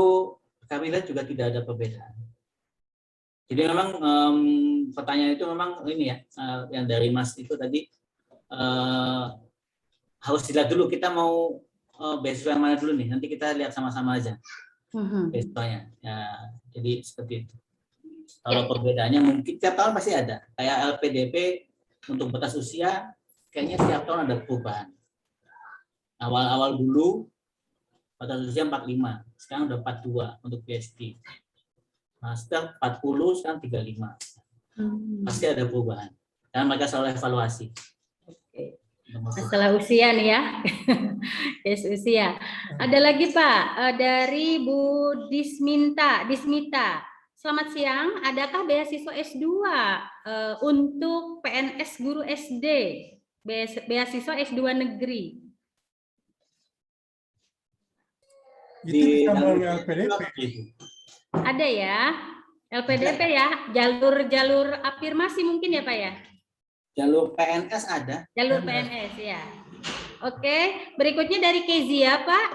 kami lihat juga tidak ada perbedaan. Jadi memang pertanyaan itu memang ini ya, yang dari Mas itu tadi, harus dilihat dulu kita mau beasiswa yang mana dulu nih, nanti kita lihat sama-sama aja beasiswanya. Ya, jadi seperti itu. Kalau perbedaannya mungkin tiap tahun pasti ada. Kayak LPDP untuk batas usia kayaknya tiap tahun ada perubahan. Awal-awal dulu batas usia 45, sekarang udah 42 untuk PhD. Master 40, sekarang 35. Pasti ada perubahan. Dan mereka selalu evaluasi.
Oke. Masalah usia nih ya. Yes, usia. Ada lagi Pak, dari Bu Dismita. Selamat siang, adakah beasiswa S2 untuk PNS guru SD? Beasiswa S2 negeri?
Itu bisa melalui LPDP.
Ada ya, LPDP ya, jalur afirmasi mungkin ya Pak ya?
Jalur PNS ada.
Jalur PNS ya. Oke, berikutnya dari Kezia Pak.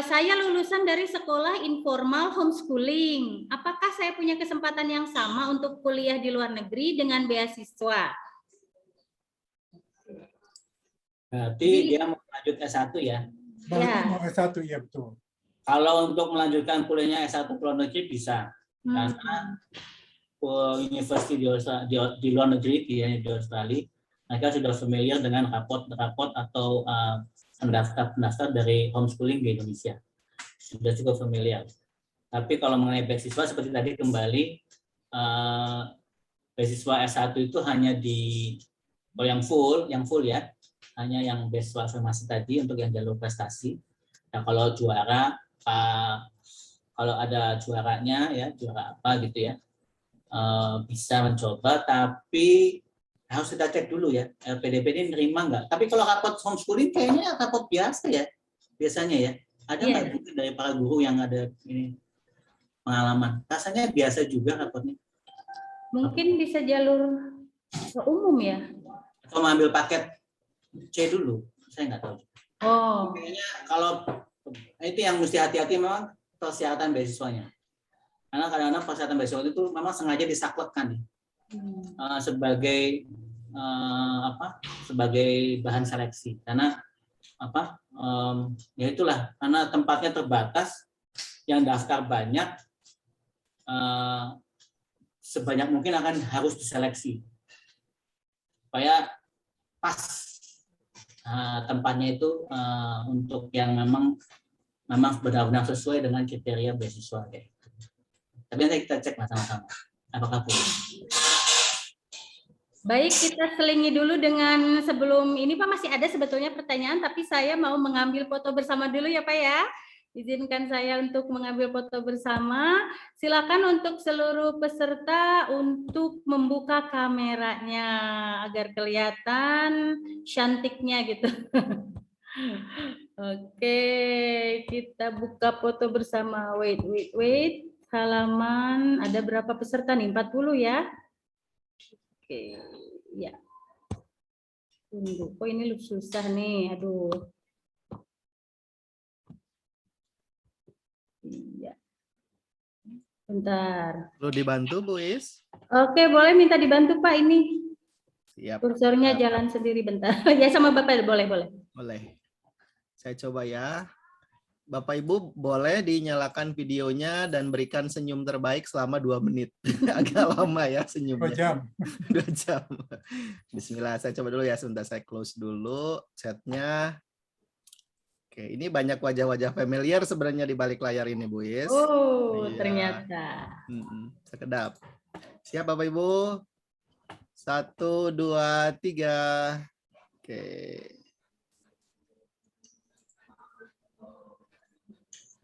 Saya lulusan dari sekolah informal homeschooling. Apakah saya punya kesempatan yang sama untuk kuliah di luar negeri dengan beasiswa?
Berarti dia mau lanjut S1 ya?
Berarti mau S1, ya betul.
Kalau untuk melanjutkan kuliahnya S1 ke luar negeri bisa. Karena university di luar negeri, di Australia, mereka sudah familiar dengan raport atau pendaftar dari homeschooling di Indonesia. Sudah cukup familiar. Tapi kalau mengenai beasiswa seperti tadi kembali, beasiswa S1 itu hanya yang full ya, hanya yang beasiswa afirmasi tadi untuk yang jalur prestasi. Nah, kalau juara, kalau ada juaranya ya, juara apa gitu ya, bisa mencoba, tapi harus kita cek dulu ya, LPDP ini nerima nggak. Tapi kalau raport homeschooling kayaknya raport biasa ya, biasanya ya. Ada nggak mungkin dari para guru yang ada ini pengalaman? Rasanya biasa juga raportnya.
Mungkin bisa jalur umum ya?
Atau mengambil paket C dulu, saya nggak tahu.
Oh.
Kayaknya kalau itu yang mesti hati-hati memang persyaratan beasiswanya. Karena kadang-kadang persyaratan beasiswa itu memang sengaja disaklekkan sebagai sebagai bahan seleksi. Karena ya itulah, karena tempatnya terbatas, yang daftar banyak, sebanyak mungkin akan harus diseleksi supaya pas tempatnya itu untuk yang memang benar-benar sesuai dengan kriteria beasiswa. Tapi nanti kita cek sama-sama apakah boleh.
Baik, kita selingi dulu dengan sebelum ini Pak, masih ada sebetulnya pertanyaan, tapi saya mau mengambil foto bersama dulu ya Pak ya. Izinkan saya untuk mengambil foto bersama. Silakan untuk seluruh peserta untuk membuka kameranya agar kelihatan cantiknya gitu. Oke, kita buka foto bersama. Wait. Halaman, ada berapa peserta nih? 40 ya? Oke, ya. Tunggu, kok ini susah nih, aduh. Iya. Bentar.
Perlu dibantu, Bu Is?
Oke, boleh minta dibantu Pak ini.
Siap.
Kursornya jalan sendiri bentar. Ya sama Bapak boleh.
Boleh. Saya coba ya. Bapak Ibu boleh dinyalakan videonya dan berikan senyum terbaik selama 2 menit. Agak lama ya senyumnya.
2 jam.
2 jam. Bismillah, saya coba dulu ya, sebentar saya close dulu chatnya. Oke, ini banyak wajah-wajah familiar sebenarnya di balik layar ini, Bu Is.
Oh,
iya.
Ternyata.
Sekedap. Siap Bapak Ibu? 1, 2, 3. Oke.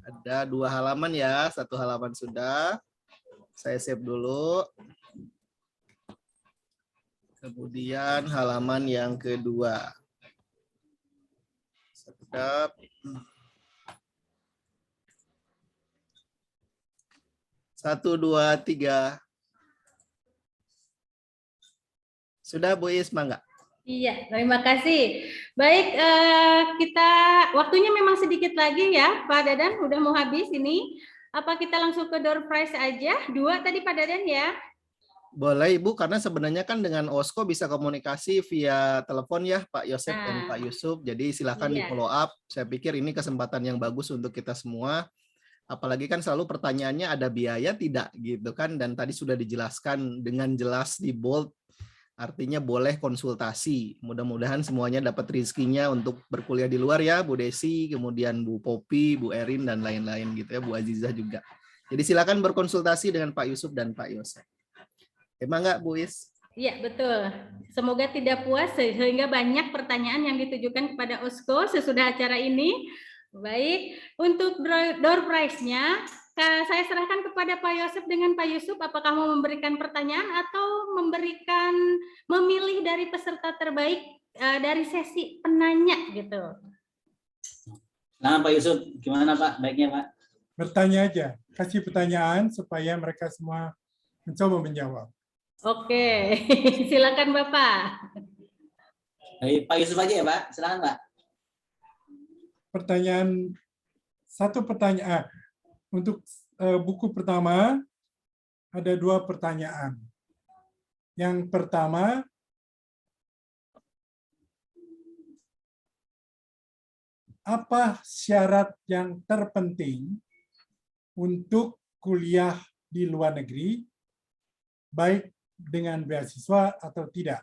Ada 2 halaman ya, 1 halaman sudah. Saya save dulu. Kemudian halaman yang kedua. Sedap. Satu, 2, 3. Sudah Bu Is, mangga.
Iya, terima kasih. Baik, kita waktunya memang sedikit lagi ya, Pak Dadan, udah mau habis ini. Apa kita langsung ke door prize aja? 2 tadi Pak Dadan ya?
Boleh Ibu, karena sebenarnya kan dengan OSCO bisa komunikasi via telepon ya, Pak Yosef dan Pak Yusuf. Jadi silakan di follow up. Saya pikir ini kesempatan yang bagus untuk kita semua. Apalagi kan selalu pertanyaannya ada biaya tidak gitu kan, dan tadi sudah dijelaskan dengan jelas di bold Artinya boleh konsultasi. Mudah-mudahan semuanya dapat rezekinya untuk berkuliah di luar ya, Bu Desi, kemudian Bu Popi, Bu Erin, dan lain-lain gitu ya, Bu Azizah juga. Jadi silakan berkonsultasi dengan Pak Yusuf dan Pak Yosef. Emang nggak, Bu Is?
Iya, betul. Semoga tidak puas sehingga banyak pertanyaan yang ditujukan kepada OSCO sesudah acara ini. Baik, untuk door prize-nya, saya serahkan kepada Pak Yosef dengan Pak Yusuf, apakah mau memberikan pertanyaan atau memilih dari peserta terbaik dari sesi penanya gitu.
Nah, Pak Yusuf, gimana Pak? Baiknya Pak?
Bertanya aja, kasih pertanyaan supaya mereka semua mencoba menjawab.
Oke, silakan Bapak.
Baik, Pak Yusuf aja ya Pak, silakan Pak.
Satu pertanyaan. Untuk buku pertama, ada 2 pertanyaan. Yang pertama, apa syarat yang terpenting untuk kuliah di luar negeri, baik dengan beasiswa atau tidak?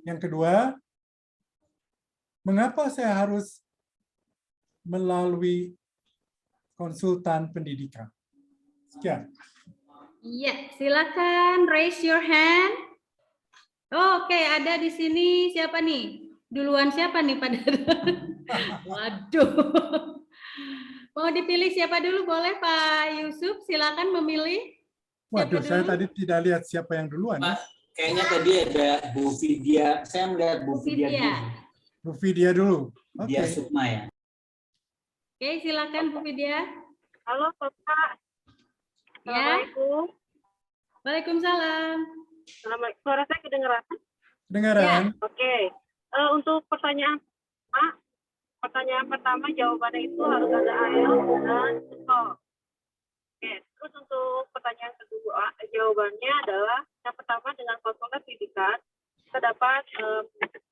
Yang kedua, mengapa saya harus melalui konsultan pendidikan? Sekian.
Iya, silakan raise your hand. Oke, ada di sini siapa nih? Duluan siapa nih pada? Waduh. Mau dipilih siapa dulu? Boleh Pak Yusuf, silakan memilih.
Waduh, saya tadi tidak lihat siapa yang duluan.
Pak, kayaknya tadi ada Bu Vidya. Saya melihat Bu Vidya dulu.
Bu Vidya dulu.
Vidya Sukma ya.
Oke, silakan Bu Vidya.
Halo Bapak. Assalamualaikum.
Waalaikumsalam.
Suara saya kedengeran?
Kedengaran.
Ya.
Oke. Untuk pertanyaan pertama jawabannya itu harus ada IELTS dan TOEFL. Oke. Terus untuk pertanyaan kedua jawabannya adalah yang pertama dengan konsultan pendidikan kita dapat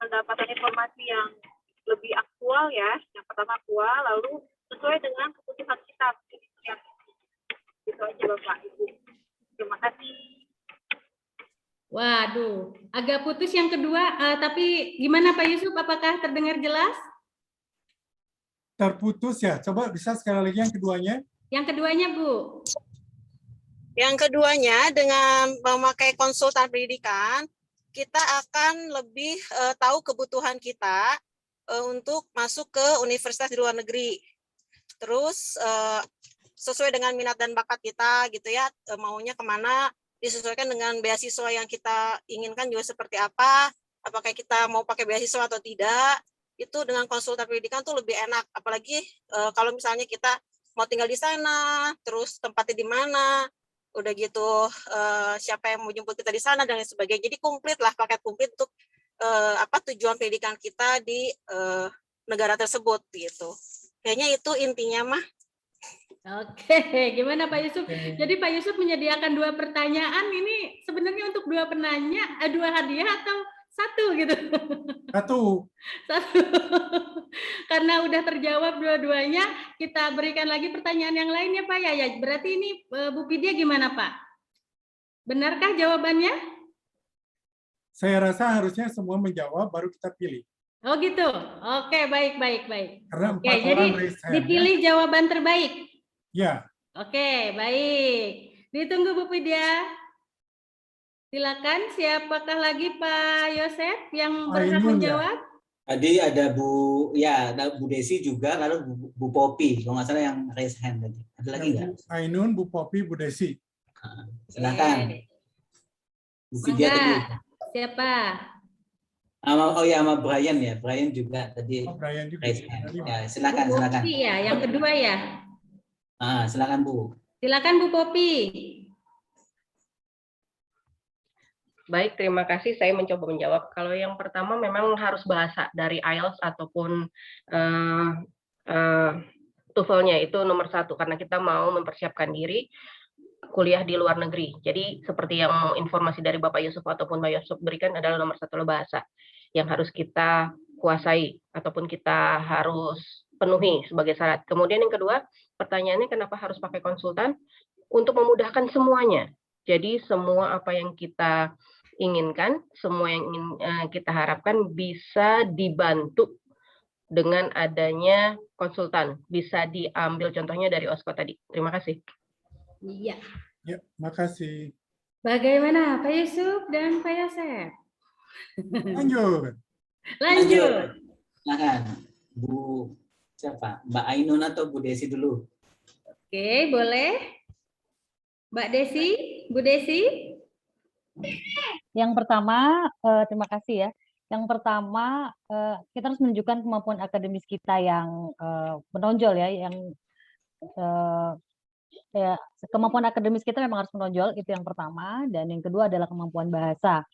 mendapatkan informasi yang lebih aktual ya. Yang pertama aktual, lalu sesuai dengan keputusan kita. Itu aja Bapak Ibu. Terima kasih.
Waduh, agak putus yang kedua, tapi gimana Pak Yusuf, apakah terdengar jelas?
Terputus ya, coba bisa sekali lagi yang keduanya.
Yang keduanya Bu.
Yang keduanya dengan memakai konsultan pendidikan, kita akan lebih tahu kebutuhan kita untuk masuk ke universitas di luar negeri. Terus sesuai dengan minat dan bakat kita gitu ya, maunya kemana, disesuaikan dengan beasiswa yang kita inginkan juga seperti apa, apakah kita mau pakai beasiswa atau tidak, itu dengan konsultan pendidikan tuh lebih enak, apalagi kalau misalnya kita mau tinggal di sana, terus tempatnya di mana, udah gitu siapa yang mau jemput kita di sana dan lain sebagainya, jadi komplit lah, paket komplit untuk tujuan pendidikan kita di negara tersebut gitu. Kayaknya itu intinya mah.
Oke, gimana Pak Yusuf? Jadi Pak Yusuf menyediakan 2 pertanyaan, ini sebenarnya untuk 2 penanya, 2 hadiah atau 1 gitu?
1.
Karena udah terjawab dua-duanya, kita berikan lagi pertanyaan yang lain ya Pak ya. Berarti ini Bu Vidya gimana Pak? Benarkah jawabannya?
Saya rasa harusnya semua menjawab, baru kita pilih.
Oh gitu. Oke, baik.
Karena
Oke, jadi dipilih jawaban terbaik.
Ya.
Oke, baik. Ditunggu Bu Vidya. Silakan, siapakah lagi Pak Yosef yang berhak menjawab?
Tadi ada Bu Desi juga, lalu Bu Popi, kalau nggak salah yang raise hand tadi. Ada lagi nggak?
Ainun, Bu Popi, Bu Desi.
Silakan. Bu Vidya tadi.
Siapa?
Sama Brian ya. Brian juga tadi.
Brian juga.
Raise hand. Ya, silakan.
Bu Popi ya, yang kedua ya.
Silakan Bu.
Silakan Bu Popi.
Baik, terima kasih. Saya mencoba menjawab. Kalau yang pertama memang harus bahasa dari IELTS ataupun TOEFL-nya itu nomor 1 karena kita mau mempersiapkan diri kuliah di luar negeri. Jadi seperti yang informasi dari Bapak Yusuf ataupun Mbak Yusuf berikan adalah nomor 1 bahasa yang harus kita kuasai ataupun kita harus penuhi sebagai syarat. Kemudian yang kedua, pertanyaannya kenapa harus pakai konsultan? Untuk memudahkan semuanya. Jadi semua apa yang kita inginkan, semua yang ingin kita harapkan bisa dibantu dengan adanya konsultan. Bisa diambil contohnya dari OSCO tadi. Terima kasih.
Iya.
Ya, makasih.
Bagaimana Pak Yusuf dan Pak Yosef?
Lanjut.
Lanjut.
Silakan. Bu siapa? Mbak Ainun atau Bu Desi dulu?
Oke, boleh. Mbak Desi, Bu Desi.
Yang pertama, terima kasih ya. Yang pertama, kita harus menunjukkan kemampuan akademis kita yang menonjol ya, yang ya, kemampuan akademis kita memang harus menonjol, itu yang pertama. Dan yang kedua adalah kemampuan bahasa,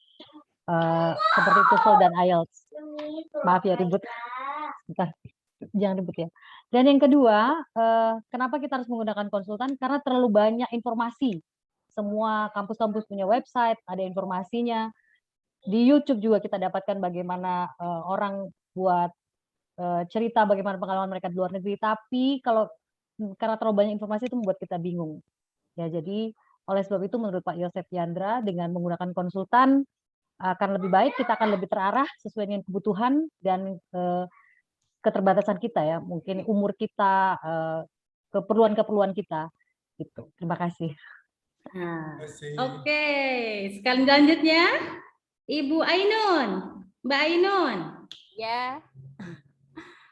seperti TOEFL dan IELTS. Maaf ya ribut, bentar, jangan ribut ya. Dan yang kedua, kenapa kita harus menggunakan konsultan? Karena terlalu banyak informasi. Semua kampus-kampus punya website, ada informasinya. Di YouTube juga kita dapatkan bagaimana orang buat cerita bagaimana pengalaman mereka di luar negeri. Tapi karena terlalu banyak informasi itu membuat kita bingung. Ya, jadi oleh sebab itu menurut Pak Yosef Yandra dengan menggunakan konsultan akan lebih baik, kita akan lebih terarah sesuai dengan kebutuhan dan keterbatasan kita ya, mungkin umur kita, keperluan-keperluan kita. Gitu. Terima kasih.
Nah,
Terima kasih.
oke, sekali selanjutnya Ibu Ainun, Mbak Ainun.
Ya,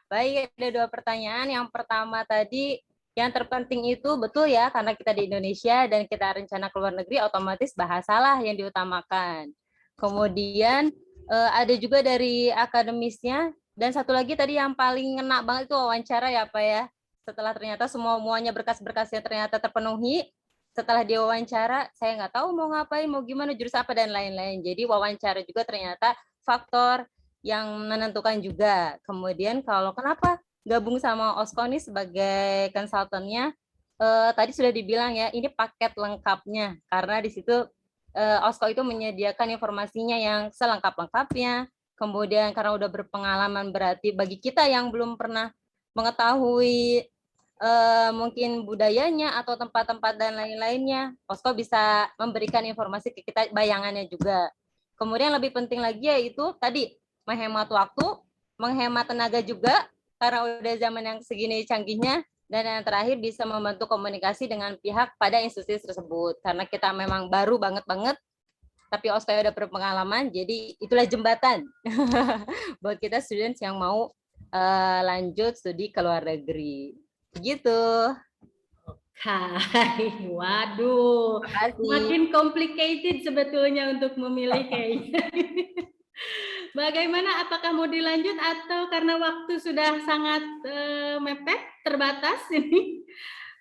baik, ada 2 pertanyaan. Yang pertama tadi, yang terpenting itu betul ya, karena kita di Indonesia dan kita rencana ke luar negeri, otomatis bahasalah yang diutamakan. Kemudian ada juga dari akademisnya, dan satu lagi tadi yang paling ngena banget itu wawancara ya Pak ya. Setelah ternyata semuanya berkas-berkasnya ternyata terpenuhi, setelah dia wawancara, saya nggak tahu mau ngapain, mau gimana, jurusan apa, dan lain-lain. Jadi wawancara juga ternyata faktor yang menentukan juga. Kemudian kalau kenapa gabung sama OSCO nih sebagai konsultannya, tadi sudah dibilang ya, ini paket lengkapnya. Karena di situ OSCO itu menyediakan informasinya yang selengkap-lengkapnya. Kemudian karena udah berpengalaman, berarti bagi kita yang belum pernah mengetahui mungkin budayanya atau tempat-tempat dan lain-lainnya, OSCO bisa memberikan informasi ke kita, bayangannya juga. Kemudian lebih penting lagi yaitu tadi menghemat waktu, menghemat tenaga juga karena udah zaman yang segini canggihnya, dan yang terakhir bisa membantu komunikasi dengan pihak pada institusi tersebut karena kita memang baru banget tapi OSCO udah berpengalaman, jadi itulah jembatan buat kita students yang mau lanjut studi ke luar negeri. Gitu.
Hai, waduh, makin complicated sebetulnya untuk memilih kayaknya. Bagaimana, apakah mau dilanjut atau karena waktu sudah sangat mepet, terbatas ini,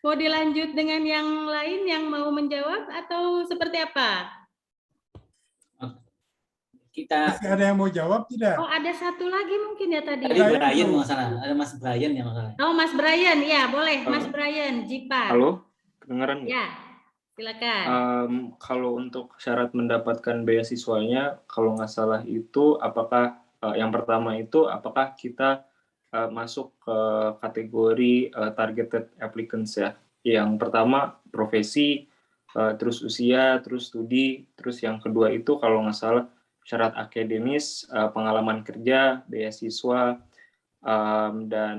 mau dilanjut dengan yang lain yang mau menjawab atau seperti apa?
Masih ada yang mau jawab tidak?
Oh, ada satu lagi mungkin ya tadi.
Tadi Brian masalah, ada Mas Brian yang masalah.
Oh, Mas Brian, ya boleh, Mas Brian, Jipa.
Halo, kedengaran nggak?
Ya, silakan.
Kalau untuk syarat mendapatkan beasiswanya, kalau nggak salah itu, apakah yang pertama itu, apakah kita masuk ke kategori targeted applicants ya? Yang pertama profesi, terus usia, terus studi, terus yang kedua itu kalau nggak salah syarat akademis, pengalaman kerja, beasiswa, dan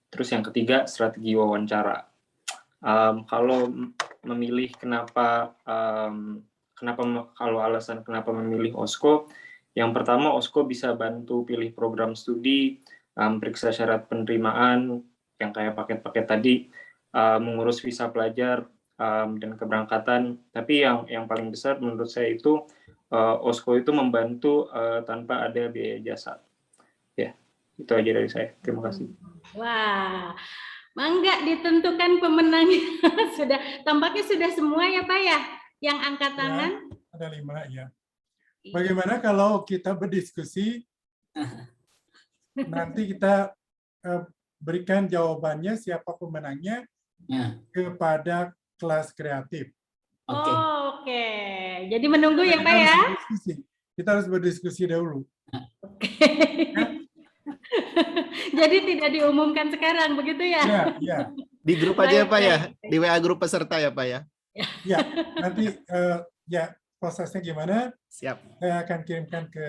terus yang ketiga strategi wawancara. Kalau memilih kenapa kalau alasan kenapa memilih OSCO, yang pertama OSCO bisa bantu pilih program studi, periksa syarat penerimaan yang kayak paket-paket tadi, mengurus visa pelajar dan keberangkatan. Tapi yang paling besar menurut saya itu OSCO itu membantu tanpa ada biaya jasa. Ya, itu aja dari saya. Terima kasih.
Wah, mangga ditentukan pemenangnya. Tampaknya sudah semua ya Pak ya, yang angkat tangan.
Ya, ada 5 ya. Bagaimana kalau kita berdiskusi, nanti kita berikan jawabannya siapa pemenangnya kepada kelas kreatif.
Oke. Jadi menunggu ya Pak ya.
Kita harus berdiskusi dahulu.
Jadi tidak diumumkan sekarang begitu ya?
Iya.
Di grup aja ya Pak ya, di WA grup peserta ya Pak ya.
Ya, nanti ya prosesnya gimana?
Siap.
Saya akan kirimkan ke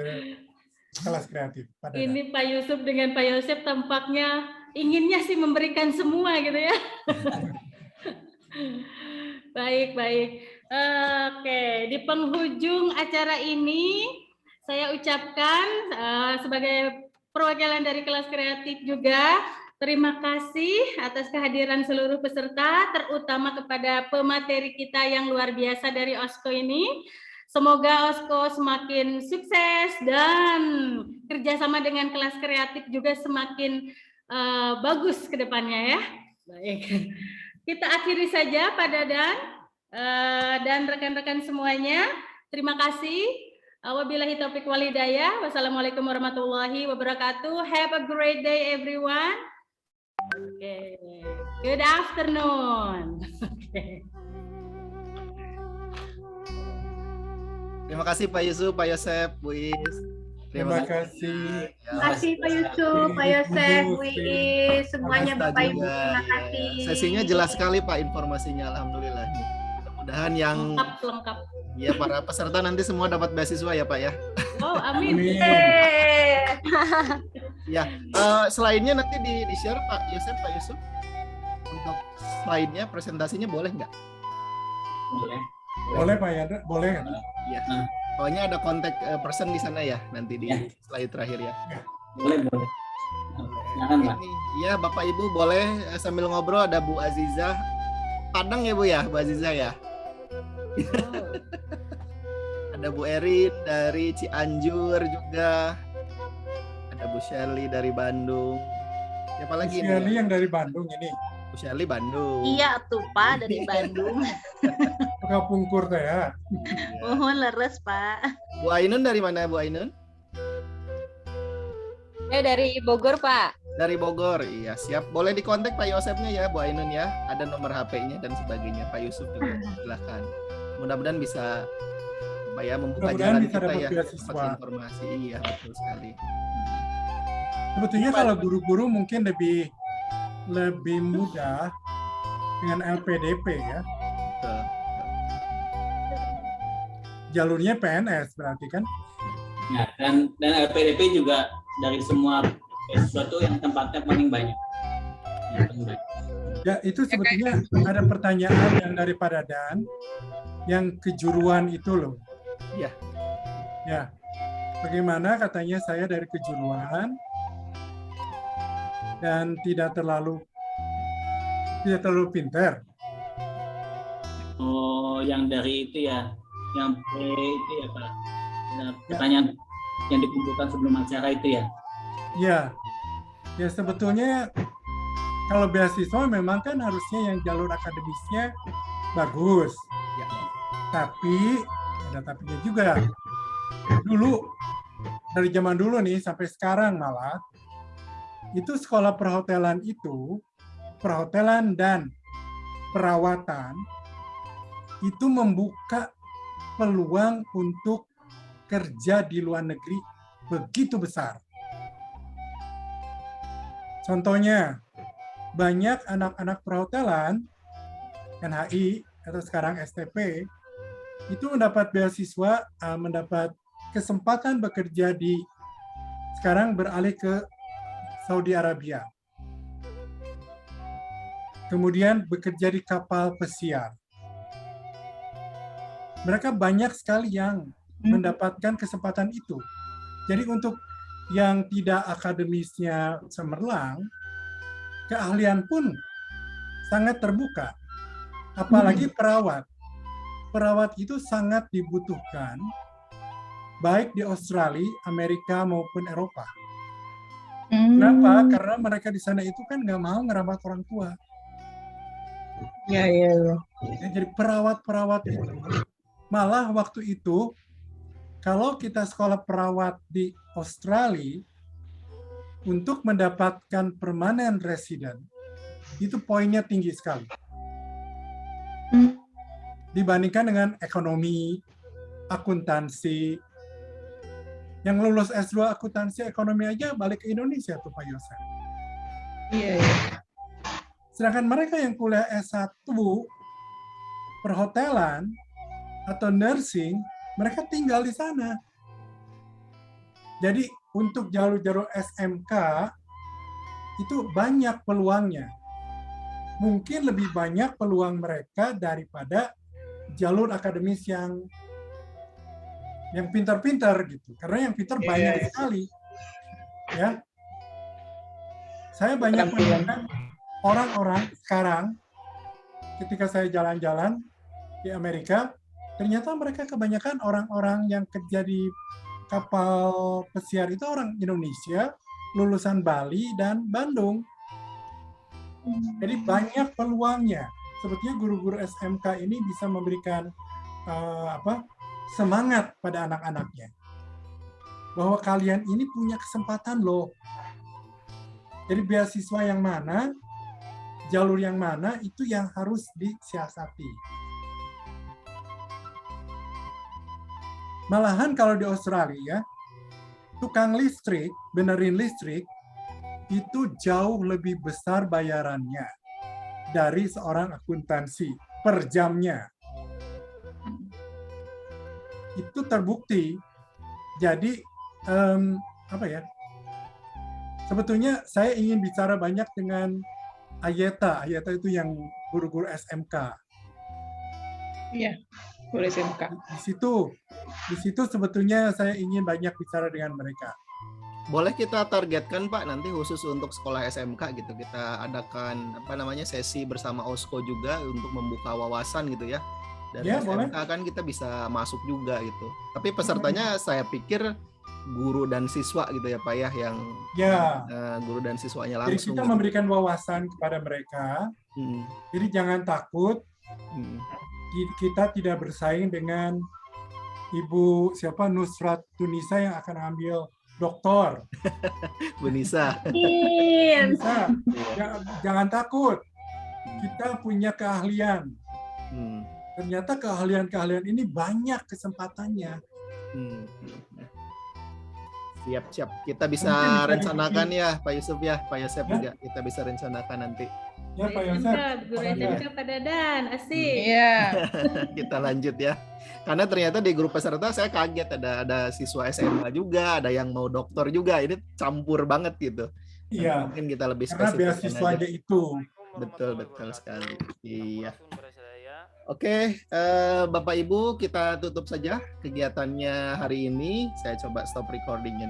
kelas kreatif. Pak Dadan.
Ini Pak Yusuf dengan Pak Yosep tampaknya inginnya sih memberikan semua gitu ya. Baik, baik. Oke, di penghujung acara ini saya ucapkan sebagai perwakilan dari kelas kreatif juga terima kasih atas kehadiran seluruh peserta, terutama kepada pemateri kita yang luar biasa dari OSCO ini. Semoga OSCO semakin sukses dan kerjasama dengan kelas kreatif juga semakin bagus ke depannya ya. Baik, kita akhiri saja Pak Dadan dan rekan-rekan semuanya. Terima kasih. Wabillahi taufiq walhidayah. Wassalamualaikum warahmatullahi wabarakatuh. Have a great day everyone. Okay. Good afternoon. Okay.
Terima kasih Pak Yusuf, Pak Yosep, Bu Is.
Terima kasih.
Terima kasih Pak Yusuf, Pak Yosep, Bu Iis, semuanya Bapak Ibu, terima kasih.
Sesinya jelas sekali Pak informasinya, alhamdulillah. Mudah-mudahan yang
lengkap.
Ya, para peserta nanti semua dapat beasiswa ya Pak ya.
Oh, amin.
Ya, selainnya nanti di-share Pak Yosep, Pak Yusuf. Untuk slide-nya, presentasinya boleh nggak?
Boleh.
Boleh Pak Yandra, boleh.
Iya. Pokoknya ada kontak person di sana ya, nanti di slide terakhir ya.
Boleh. Silakan Pak.
Iya, Bapak Ibu boleh sambil ngobrol. Ada Bu Aziza. Padang ya Bu ya, Bu Aziza ya. Ada Bu Erin dari Cianjur juga. Ada Bu Shirley dari Bandung. Siapa lagi ini?
Shirley yang dari Bandung ini.
Bu Shirley Bandung.
Iya tuh Pak, dari Bandung.
Pungkur saya.
Mohon leres Pak.
Bu Ainun dari mana Bu Ainun?
Dari Bogor Pak.
Dari Bogor, iya siap. Boleh dikontak Pak Yosepnya ya Bu Ainun ya. Ada nomor HP-nya dan sebagainya. Pak Yusuf juga silakan. Mudah-mudahan bisa membuka jalan kita ya, dapat informasi. Iya betul sekali.
Sebetulnya kalau guru-guru mungkin lebih mudah dengan LPDP ya.
Betul.
Jalurnya PNS berarti kan?
Ya, dan LPDP juga dari semua sesuatu yang tempatnya paling banyak.
Ya, itu sebetulnya ada pertanyaan yang dari Pak Dadan yang kejuruan itu loh.
Iya.
Ya. Bagaimana katanya saya dari kejuruan dan tidak terlalu pintar.
Oh, yang dari itu ya, yang itu ya Pak. Nah, pertanyaan yang dikumpulkan sebelum acara itu ya.
Ya. Ya sebetulnya kalau beasiswa memang kan harusnya yang jalur akademisnya bagus.
Ya.
Tapi ada tapinya juga. Dulu dari zaman dulu nih sampai sekarang malah itu sekolah perhotelan dan perawatan itu membuka peluang untuk kerja di luar negeri begitu besar. Contohnya, banyak anak-anak perhotelan NHI atau sekarang STP itu mendapat beasiswa, mendapat kesempatan bekerja sekarang beralih ke Saudi Arabia. Kemudian bekerja di kapal pesiar. Mereka banyak sekali yang mendapatkan kesempatan itu. Jadi untuk yang tidak akademisnya cemerlang, keahlian pun sangat terbuka. Apalagi perawat. Perawat itu sangat dibutuhkan, baik di Australia, Amerika, maupun Eropa. Kenapa? Karena mereka di sana itu kan nggak mau ngerawat orang tua.
Ya.
Jadi perawat-perawat itu, malah waktu itu, kalau kita sekolah perawat di Australia, untuk mendapatkan permanent resident, itu poinnya tinggi sekali. Dibandingkan dengan ekonomi, akuntansi. Yang lulus S2 akuntansi ekonomi aja balik ke Indonesia tuh Pak Yosef.
Iya.
Sedangkan mereka yang kuliah S1 perhotelan atau nursing, mereka tinggal di sana. Jadi untuk jalur-jalur SMK itu banyak peluangnya. Mungkin lebih banyak peluang mereka daripada jalur akademis yang pintar-pintar gitu. Karena yang pintar banyak sekali. Ya. Saya banyak melihat orang-orang sekarang ketika saya jalan-jalan di Amerika, ternyata mereka kebanyakan orang-orang yang kerja di kapal pesiar itu orang Indonesia, lulusan Bali dan Bandung. Jadi banyak peluangnya. Sebetulnya guru-guru SMK ini bisa memberikan semangat pada anak-anaknya. Bahwa kalian ini punya kesempatan loh. Jadi beasiswa yang mana, jalur yang mana, itu yang harus disiasati. Malahan kalau di Australia, tukang listrik, benerin listrik, itu jauh lebih besar bayarannya dari seorang akuntansi per jamnya. Itu terbukti. Jadi, sebetulnya saya ingin bicara banyak dengan Ayeta. Ayeta itu yang guru-guru SMK.
Iya, guru SMK.
Di situ sebetulnya saya ingin banyak bicara dengan mereka.
Boleh kita targetkan Pak nanti khusus untuk sekolah SMK gitu, kita adakan sesi bersama OSCO juga untuk membuka wawasan gitu ya. Dari SMK boleh. Kan kita bisa masuk juga gitu. Tapi pesertanya saya pikir guru dan siswa gitu ya Pak ya, yang guru dan siswanya langsung.
Jadi kita memberikan wawasan kepada mereka. Jadi jangan takut. Kita tidak bersaing dengan Ibu Nusrat Tunisa yang akan ambil doktor.
Bu Nisa.
Nisa. Jangan takut. Kita punya keahlian. Ternyata keahlian-keahlian ini banyak kesempatannya.
Siap. Kita bisa rencanakan ya Pak Yusuf ya, Pak Yosef juga kita bisa rencanakan nanti.
Ya Pak Yosef.
Guru SMK Pak Dadan, asik.
Iya.
Kita lanjut ya. Karena ternyata di grup peserta saya kaget ada siswa SMA juga, ada yang mau doktor juga. Ini campur banget gitu.
Iya.
Mungkin kita lebih
spesifik. Karena beasiswanya itu.
Betul sekali. Iya. Oke, Bapak Ibu, kita tutup saja kegiatannya hari ini. Saya coba stop recordingnya.